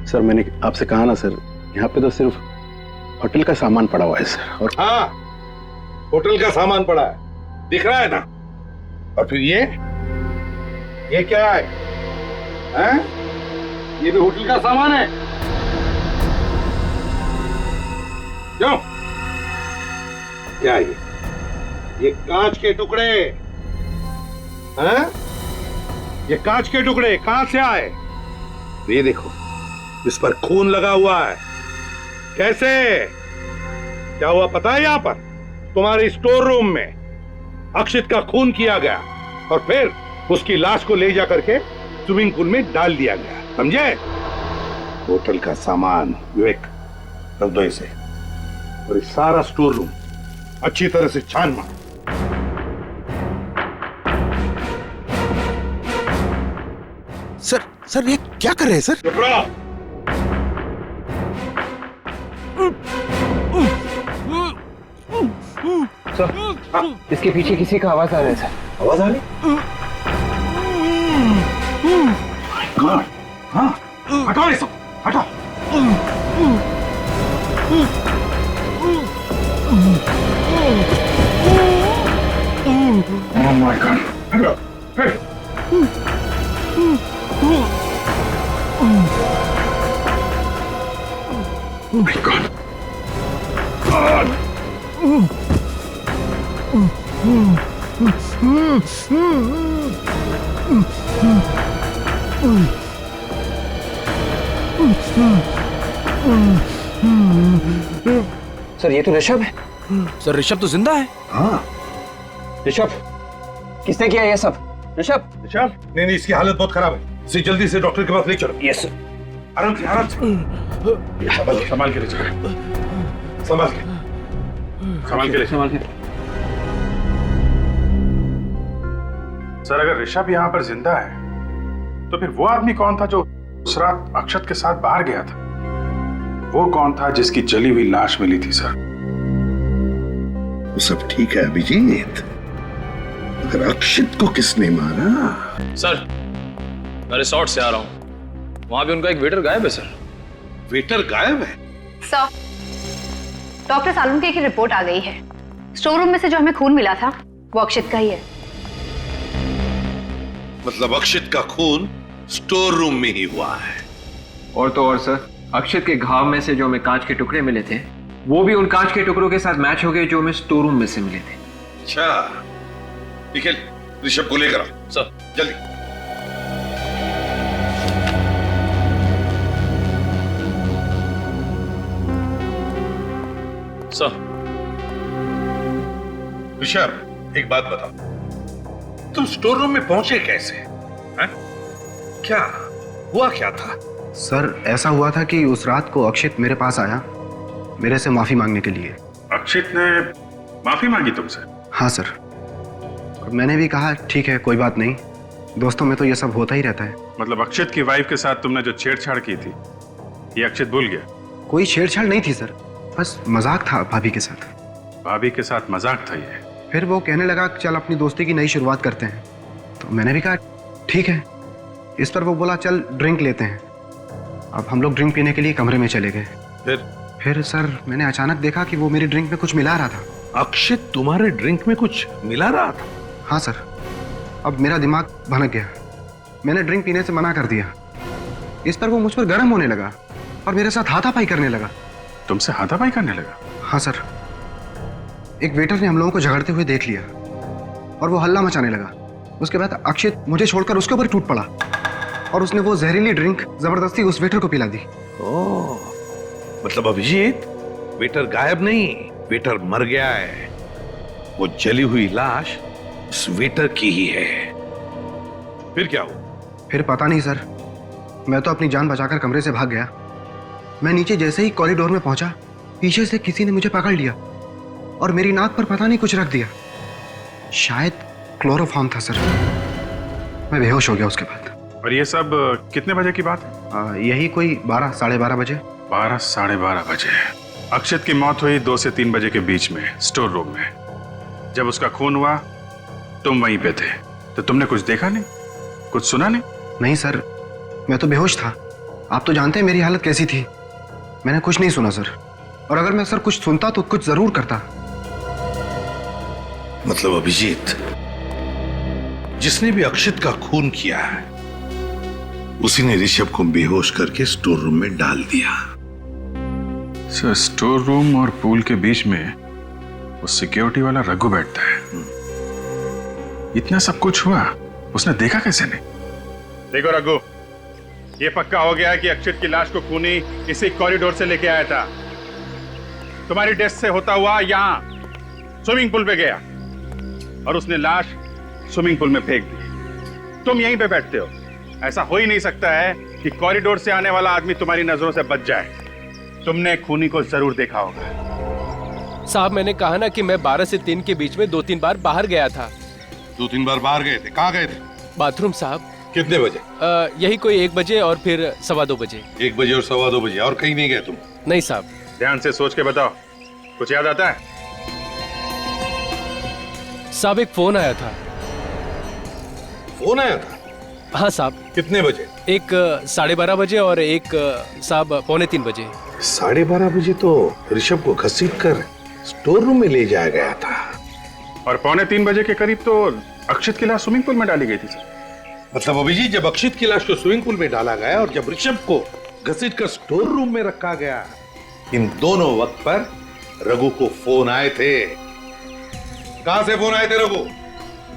सर मैंने आपसे कहा ना सर, यहाँ पे तो सिर्फ होटल का सामान पड़ा हुआ है सर। और हाँ, होटल का सामान पड़ा है, दिख रहा है ना। और फिर ये क्या है? हैं? ये भी होटल का सामान है। क्यों? क्या ये कांच के टुकड़े हैं? ये कांच के टुकड़े कहां से आए? ये देखो, इस पर खून लगा हुआ है। कैसे? क्या हुआ पता है? यहां पर तुम्हारे स्टोर रूम में अक्षित का खून किया गया और फिर उसकी लाश को ले जाकर के स्विमिंग पूल में डाल दिया गया, समझे? होटल का सामान विवेक रख दो इसे, और इस सारा स्टोर रूम अच्छी तरह से छान मारो। सर ये क्या कर रहे हैं सर? चुप रहो। सर, इसके पीछे किसी का आवाज आ रहा है सर। आवाज आ रही? हाँ, हटाओ ये सब, हटाओ। Oh my God! हटो, hey! Oh my God! Sir ये तो ऋषभ है। सर ऋषभ तो जिंदा है। हाँ, ऋषभ, किसने किया ये सब? ऋषभ, नहीं, इसकी हालत बहुत खराब है। इसे जल्दी से डॉक्टर के पास ले चलो। Yes sir. आराम से, आराम से। संभाल के ले चलो। संभाल के। सर अगर ऋषभ यहाँ पर जिंदा है तो फिर वो आदमी कौन था जो उस रात अक्षत के साथ बाहर गया था? वो कौन था जिसकी जली हुई लाश मिली थी सर? वो सब ठीक है अभिजीत, अगर अक्षित को किसने मारा? सर मैं रिसोर्ट से आ रहा हूँ, वहां भी उनका एक वेटर गायब है सर। वेटर गायब है? सर, डॉक्टर सालुंके की रिपोर्ट आ गई है। स्टोर रूम में से जो हमें खून मिला था वो अक्षित का ही है। मतलब अक्षित का खून स्टोर रूम में ही हुआ है? और तो और सर, अक्षित के घाव में से जो हमें कांच के टुकड़े मिले थे वो भी उन कांच के टुकड़ों के साथ मैच हो गए जो हमें स्टोर रूम में से मिले थे। अच्छा, निखिल ऋषभ को लेकर आओ सर, जल्दी। सर। ऋषभ एक बात बताओ, तुम स्टोर रूम में पहुंचे कैसे? हैं? क्या हुआ, क्या था? सर ऐसा हुआ था कि उस रात को अक्षित मेरे पास आया मेरे से माफी मांगने के लिए। अक्षित ने माफी मांगी तुमसे? हाँ सर, और मैंने भी कहा ठीक है कोई बात नहीं, दोस्तों में तो ये सब होता ही रहता है। मतलब अक्षित की वाइफ के साथ तुमने जो छेड़छाड़ की थी ये अक्षित भूल गया? कोई छेड़छाड़ नहीं थी सर, बस मजाक था भाभी के साथ। भाभी के साथ मजाक था ये? फिर वो कहने लगा चल अपनी दोस्ती की नई शुरुआत करते हैं, तो मैंने भी कहा ठीक है। इस पर वो बोला चल ड्रिंक लेते हैं। अब हम लोग ड्रिंक पीने के लिए कमरे में चले गए। फिर सर मैंने अचानक देखा कि वो मेरी ड्रिंक में कुछ मिला रहा था। अक्षित तुम्हारे ड्रिंक में कुछ मिला रहा था? हाँ सर, अब मेरा दिमाग भनक गया। मैंने ड्रिंक पीने से मना कर दिया। इस पर वो मुझ पर गर्म होने लगा और मेरे साथ हाथापाई करने लगा। तुमसे हाथापाई करने लगा? हाँ सर, एक वेटर ने हम लोगों को झगड़ते हुए देख लिया और वो हल्ला मचाने लगा। उसके बाद अक्षित मुझे छोड़कर उसके ऊपर टूट पड़ा और उसने वो जहरीली ड्रिंक जबरदस्ती उस वेटर को पिला दी। ओह, मतलब अभिजीत वेटर गायब नहीं, वेटर मर गया है। वो जली हुई लाश उस वेटर की ही है। फिर क्या हुआ? फिर पता नहीं सर, मैं तो अपनी जान बचाकर कमरे से भाग गया। मैं नीचे जैसे ही कॉरिडोर में पहुंचा, पीछे से किसी ने मुझे पकड़ लिया और मेरी नाक पर पता नहीं कुछ रख दिया। शायद क्लोरोफॉर्म था सर। मैं बेहोश हो गया उसके बाद। और ये सब कितने बजे की बात है? यही कोई 12 साढ़े 12 बजे। 12 साढ़े 12 बजे। अक्षत की मौत हुई 2 से 3 बजे के बीच में स्टोर रूम में। जब उसका खून हुआ तुम वहीं पे थे, तो तुमने कुछ देखा नहीं, कुछ सुना नहीं? नहीं सर, मैं तो बेहोश था। आप तो जानते हैं मेरी हालत कैसी थी। मैंने कुछ नहीं सुना सर, और अगर मैं सर कुछ सुनता तो कुछ जरूर करता। मतलब अभिजीत, जिसने भी अक्षित का खून किया है उसी ने ऋषभ को बेहोश करके स्टोर रूम में डाल दिया। सर, स्टोर रूम और पूल के बीच में वो सिक्योरिटी वाला रघु बैठता है। इतना सब कुछ हुआ, उसने देखा कैसे नहीं? देखो रघु, ये पक्का हो गया है कि अक्षित की लाश को खूनी इसी कॉरिडोर से लेके आया था। तुम्हारी डेस्क से होता हुआ यहाँ स्विमिंग पूल पे गया और उसने लाश स्विमिंग पूल में फेंक दी। तुम यहीं पे बैठते हो। ऐसा हो ही नहीं सकता है कि कॉरिडोर से आने वाला आदमी तुम्हारी नजरों से बच जाए। तुमने खूनी को जरूर देखा होगा। साहब, मैंने कहा ना कि मैं 12 से 3 के बीच में 2-3 बार बाहर गया था। 2-3 बार बाहर गए थे? कहाँ गए थे? बाथरूम साहब। कितने बजे? यही कोई 1 बजे और फिर 2:15 बजे। 1 बजे और 2:15 बजे, और कहीं नहीं गए तुम? नहीं साहब। ध्यान से सोच के बताओ, कुछ याद आता है? साहब, एक फोन आया था। फोन आया था? हाँ साहब। कितने बजे? एक 12:30 बजे और एक साहब 2:45 बजे। 12:30 बजे तो ऋषभ को घसीट कर स्टोर रूम में ले जाया गया था, और 2:45 बजे के करीब तो अक्षित की लाश स्विमिंग पूल में डाली गई थी सर। मतलब अभिजीत, जब अक्षित की लाश को स्विमिंग पूल में डाला गया और जब ऋषभ को घसीट कर स्टोर रूम में रखा गया, इन दोनों वक्त पर रघु को फोन आए थे। कहां से फोन आए थे रघु?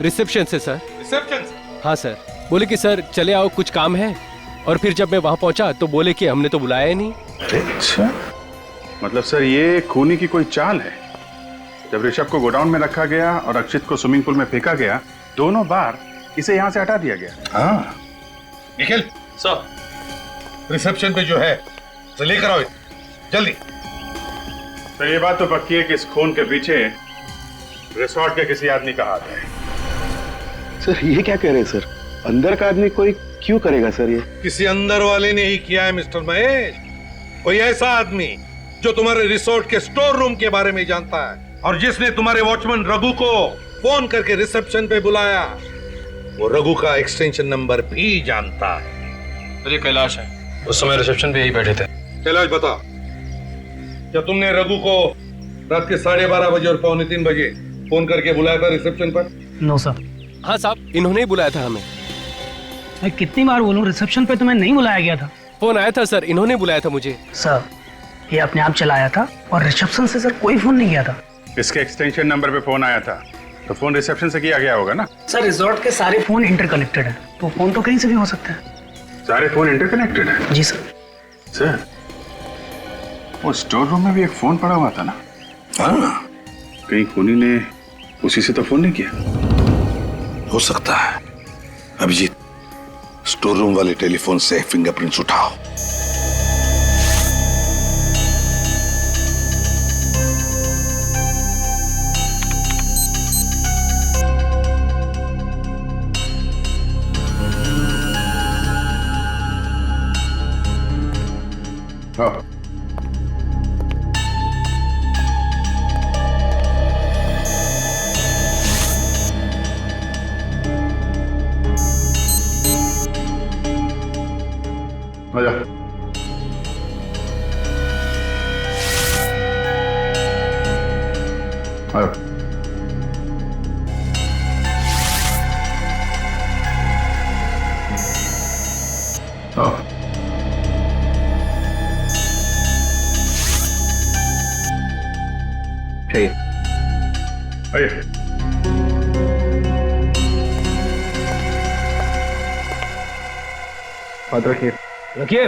रिसेप्शन से सर। रिसेप्शन से? हाँ सर, बोले कि सर चले आओ, कुछ काम है। और फिर जब मैं वहां पहुंचा तो बोले कि हमने तो बुलाया ही नहीं। अच्छा, मतलब सर ये खूनी की कोई चाल है। जब ऋषभ को गोडाउन में रखा गया और अक्षित को स्विमिंग पूल में फेंका गया, दोनों बार इसे यहाँ से हटा दिया गया। हाँ निखिल सर, रिसेप्शन पे जो है तो लेकर आओ जल्दी। सर, ये बात तो पक्की है कि इस खून के पीछे रिसोर्ट के किसी आदमी का हाथ है। सर ये क्या कह रहे हैं सर? अंदर का आदमी कोई क्यों करेगा सर? ये किसी अंदर वाले ने ही किया है मिस्टर महेश। कोई ऐसा आदमी जो तुम्हारे रिसोर्ट के स्टोर रूम के बारे में जानता है और जिसने तुम्हारे वॉचमैन रघु को फोन करके रिसेप्शन पे बुलाया, वो रघु का एक्सटेंशन नंबर भी जानता है। तो ये कैलाश है, उस समय रिसेप्शन पे यही बैठे थे। कैलाश बता, क्या तुमने रघु को रात के 12:30 बजे और 2:45 बजे फोन करके बुलाया था रिसेप्शन पर? No sir. हाँ साहब, इन्होंने ही बुलाया था हमें। मैं कितनी बार बोलूं, रिसेप्शन पे तुम्हें नहीं बुलाया गया था। फोन आया था सर, इन्होंने बुलाया था मुझे। सर, ये अपने आप चलाया था और रिसेप्शन से सर कोई फोन नहीं किया था। इसके एक्सटेंशन नंबर पे फोन आया था, तो फोन रिसेप्शन से किया गया होगा ना? सर, रिजॉर्ट के सारे फोन इंटरकनेक्टेड है, तो फोन तो कहीं से भी हो सकता है। सारे फोन इंटरकनेक्टेड है? जी सर। सर, वो स्टोर रूम में भी एक फोन पड़ा हुआ था ना? हाँ। कहीं खूनी ने उसी से तो फोन नहीं किया? हो सकता है। अभिजीत, स्टोर रूम वाले टेलीफोन से फिंगरप्रिंट्स उठाओ। हाँ। आजा। आया। चाहिए। आइए। हाथ रखिए। रखिए।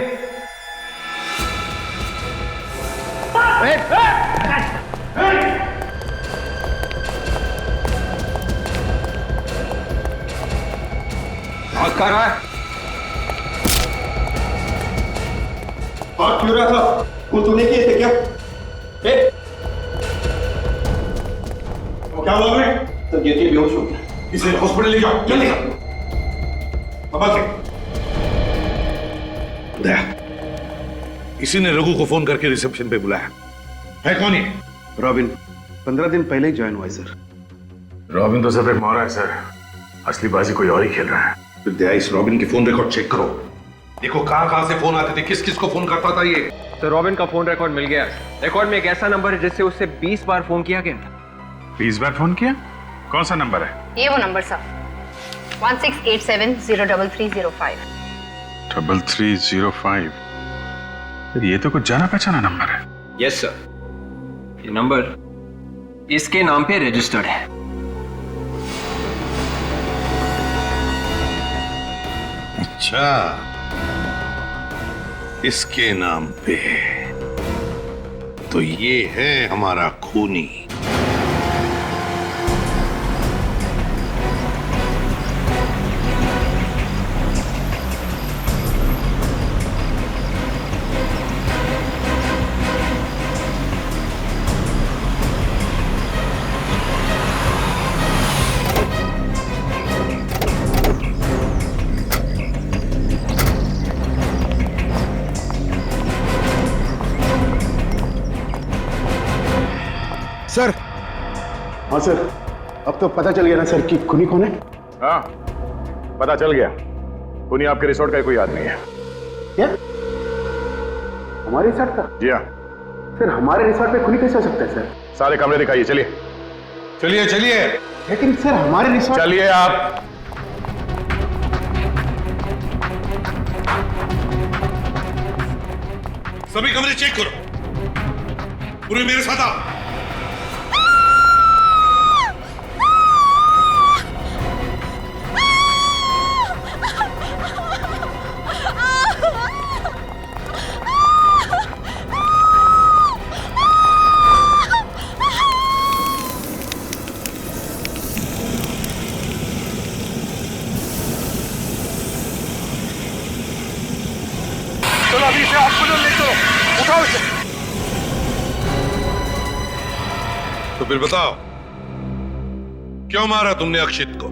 कर रहा है? हाथ क्यों रहा था? कुछ तो नहीं किए थे क्या? क्या हुआ? मैं तो ये बेहोश हो गया। इसे हॉस्पिटल ले जाओ जल्दी। पापा के दया, इसी ने रघु को फोन करके रिसेप्शन पे बुलाया है। कौन ये? रॉबिन 15 दिन पहले ही ज्वाइन हुआ है सर। रॉबिन तो सिर्फ एक मोहरा है सर, असली बाजी कोई और ही खेल रहा है। फिर दया, इस रॉबिन की फोन रिकॉर्ड चेक करो, देखो कहां से फोन आते थे, किस किस को फोन करता था ये। तो रॉबिन का फोन रिकॉर्ड मिल गया। रिकॉर्ड में एक ऐसा नंबर है जिससे उससे 20 बार फोन किया गया था। 20 बार फोन किया? कौन सा नंबर है? ये वो नंबर सर, 1687033305। 3305। ये तो कुछ जाना पहचाना नंबर है। यस सर, ये नंबर इसके नाम पे रजिस्टर्ड है। अच्छा, इसके नाम पे, तो ये है हमारा खूनी। सर। हाँ सर, अब तो पता चल गया ना सर कि खूनी कौन है? हाँ, पता चल गया। खूनी आपके रिसोर्ट का कोई आदमी है। क्या? हमारे रिसोर्ट का? जी हाँ। सर, हमारे रिसोर्ट पे खूनी कैसे हो सकता है सर? सारे कमरे दिखाइए, चलिए चलिए चलिए। लेकिन सर हमारे रिसोर्ट। चलिए आप। सभी कमरे चेक करो, पूरे मेरे साथ आओ। चलो अभी से हॉस्पिटल ले चलो, उठाओ इसे। तो फिर बताओ, क्यों मारा तुमने अक्षित को?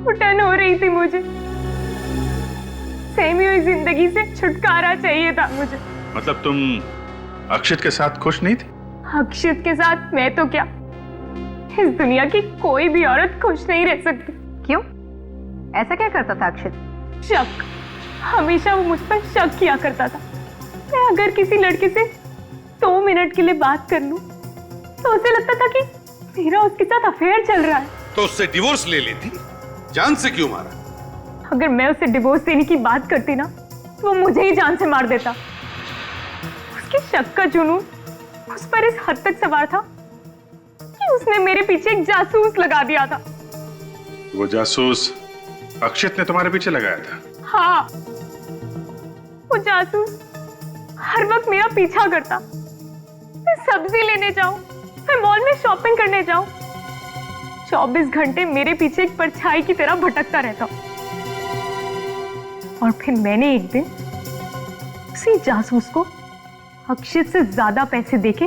घुटन हो रही थी मुझे, सहमी हुई जिंदगी से छुटकारा चाहिए था मुझे। मतलब तुम अक्षित के साथ खुश नहीं थी? अक्षित के साथ मैं तो क्या, इस दुनिया की कोई भी औरत खुश नहीं रह सकती। क्यों? ऐसा क्या करता था अक्षित? शक, हमेशा वो मुझ पर शक किया करता था। मैं अगर किसी लड़के से 2 मिनट के लिए बात कर लूं, तो उसे लगता था कि मेरा उसके साथ अफेयर चल रहा है। तो उससे डिवोर्स ले लेती, जान से क्यों मारा? अगर मैं उसे डिवोर्स देने की बात करती ना, तो वो मुझे ही जान से मार देता। उसके शक का जुनून उस पर इस हद तक सवार था कि उसने मेरे पीछे एक जासूस लगा दिया था। वो जासूस अक्षित ने तुम्हारे पीछे लगाया था? हाँ, वो जासूस हर वक्त मेरा पीछा करता। मैं सब्जी लेने जाऊं, मैं मॉल में शॉपिंग करने जाऊं, 24 घंटे मेरे पीछे एक परछाई की तरह भटकता रहता। और फिर मैंने एक दिन उसी जासूस को अक्षित से ज्यादा पैसे देके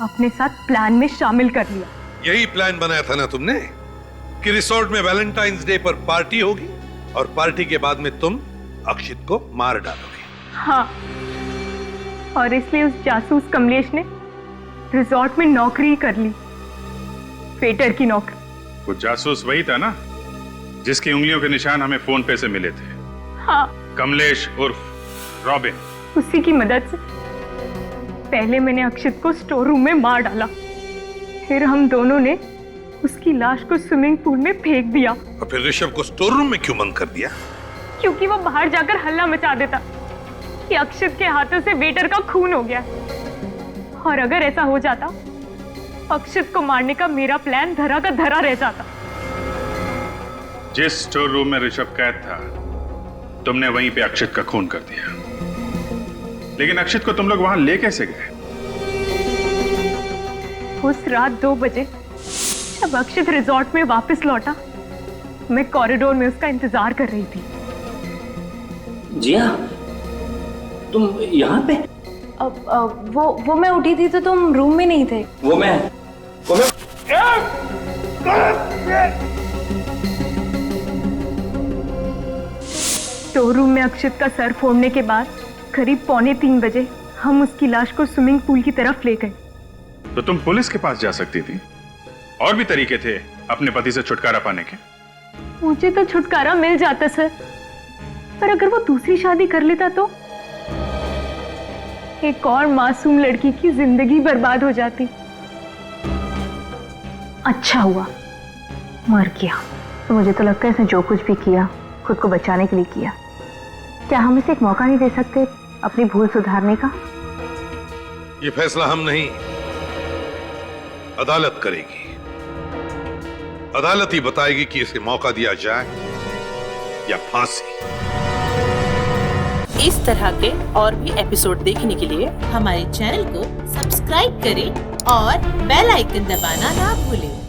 अपने साथ प्लान में शामिल कर लिया। यही प्लान बनाया था ना तुमने कि रिसोर्ट में वैलेंटाइंस डे पर पार्टी होगी और पार्टी के बाद में तुम अक्षित को मार डालोगे। हाँ, और इसलिए उस जासूस कमलेश ने रिसोर्ट में नौकरी कर ली, वेटर की नौकरी। वो जासूस वही था ना जिसकी उंगलियों के निशान हमें फोन पे से मिले थे? हाँ, कमलेश उर्फ रॉबिन। उसी की मदद से पहले मैंने अक्षित को स्टोर रूम में मार डाला, फिर हम दोनों ने उसकी लाश को स्विमिंग पूल में फेंक दिया। और फिर ऋषभ को स्टोर रूम में क्यों बंद कर दिया? क्योंकि वो बाहर जाकर हल्ला मचा देता कि अक्षित के हाथों से वेटर का खून हो गया। और अगर ऐसा हो जाता, अक्षित को मारने का मेरा प्लान धरा का धरा रह जाता। जिस स्टोर रूम में ऋषभ कैद था, तुमने वहीं पे अक्षित का खून कर दिया। लेकिन अक्षित को तुम लोग वहां ले कैसे गए? उस रात 2 बजे जब अक्षित रिजॉर्ट में वापस लौटा, मैं कॉरिडोर में उसका इंतजार कर रही थी। जिया, तुम यहाँ पे? वो मैं उठी थी तो तुम रूम में नहीं थे। वो मैं स्टोर रूम में अक्षित का सर फोड़ने के बाद करीब 2:45 बजे हम उसकी लाश को स्विमिंग पूल की तरफ ले गए। तो तुम पुलिस के पास जा सकती थी। और भी तरीके थे अपने पति से छुटकारा पाने के। मुझे तो छुटकारा मिल जाता सर, पर अगर वो दूसरी शादी कर लेता तो एक और मासूम लड़की की जिंदगी बर्बाद हो जाती। अच्छा हुआ मर गया। तो मुझे तो लगता है इसने जो कुछ भी किया खुद को बचाने के लिए किया। क्या हम इसे एक मौका नहीं दे सकते अपनी भूल सुधारने का? ये फैसला हम नहीं, अदालत करेगी। अदालत ही बताएगी कि इसे मौका दिया जाए या फांसी। इस तरह के और भी एपिसोड देखने के लिए हमारे चैनल को सब्सक्राइब करें और बेल आइकन दबाना ना भूलें।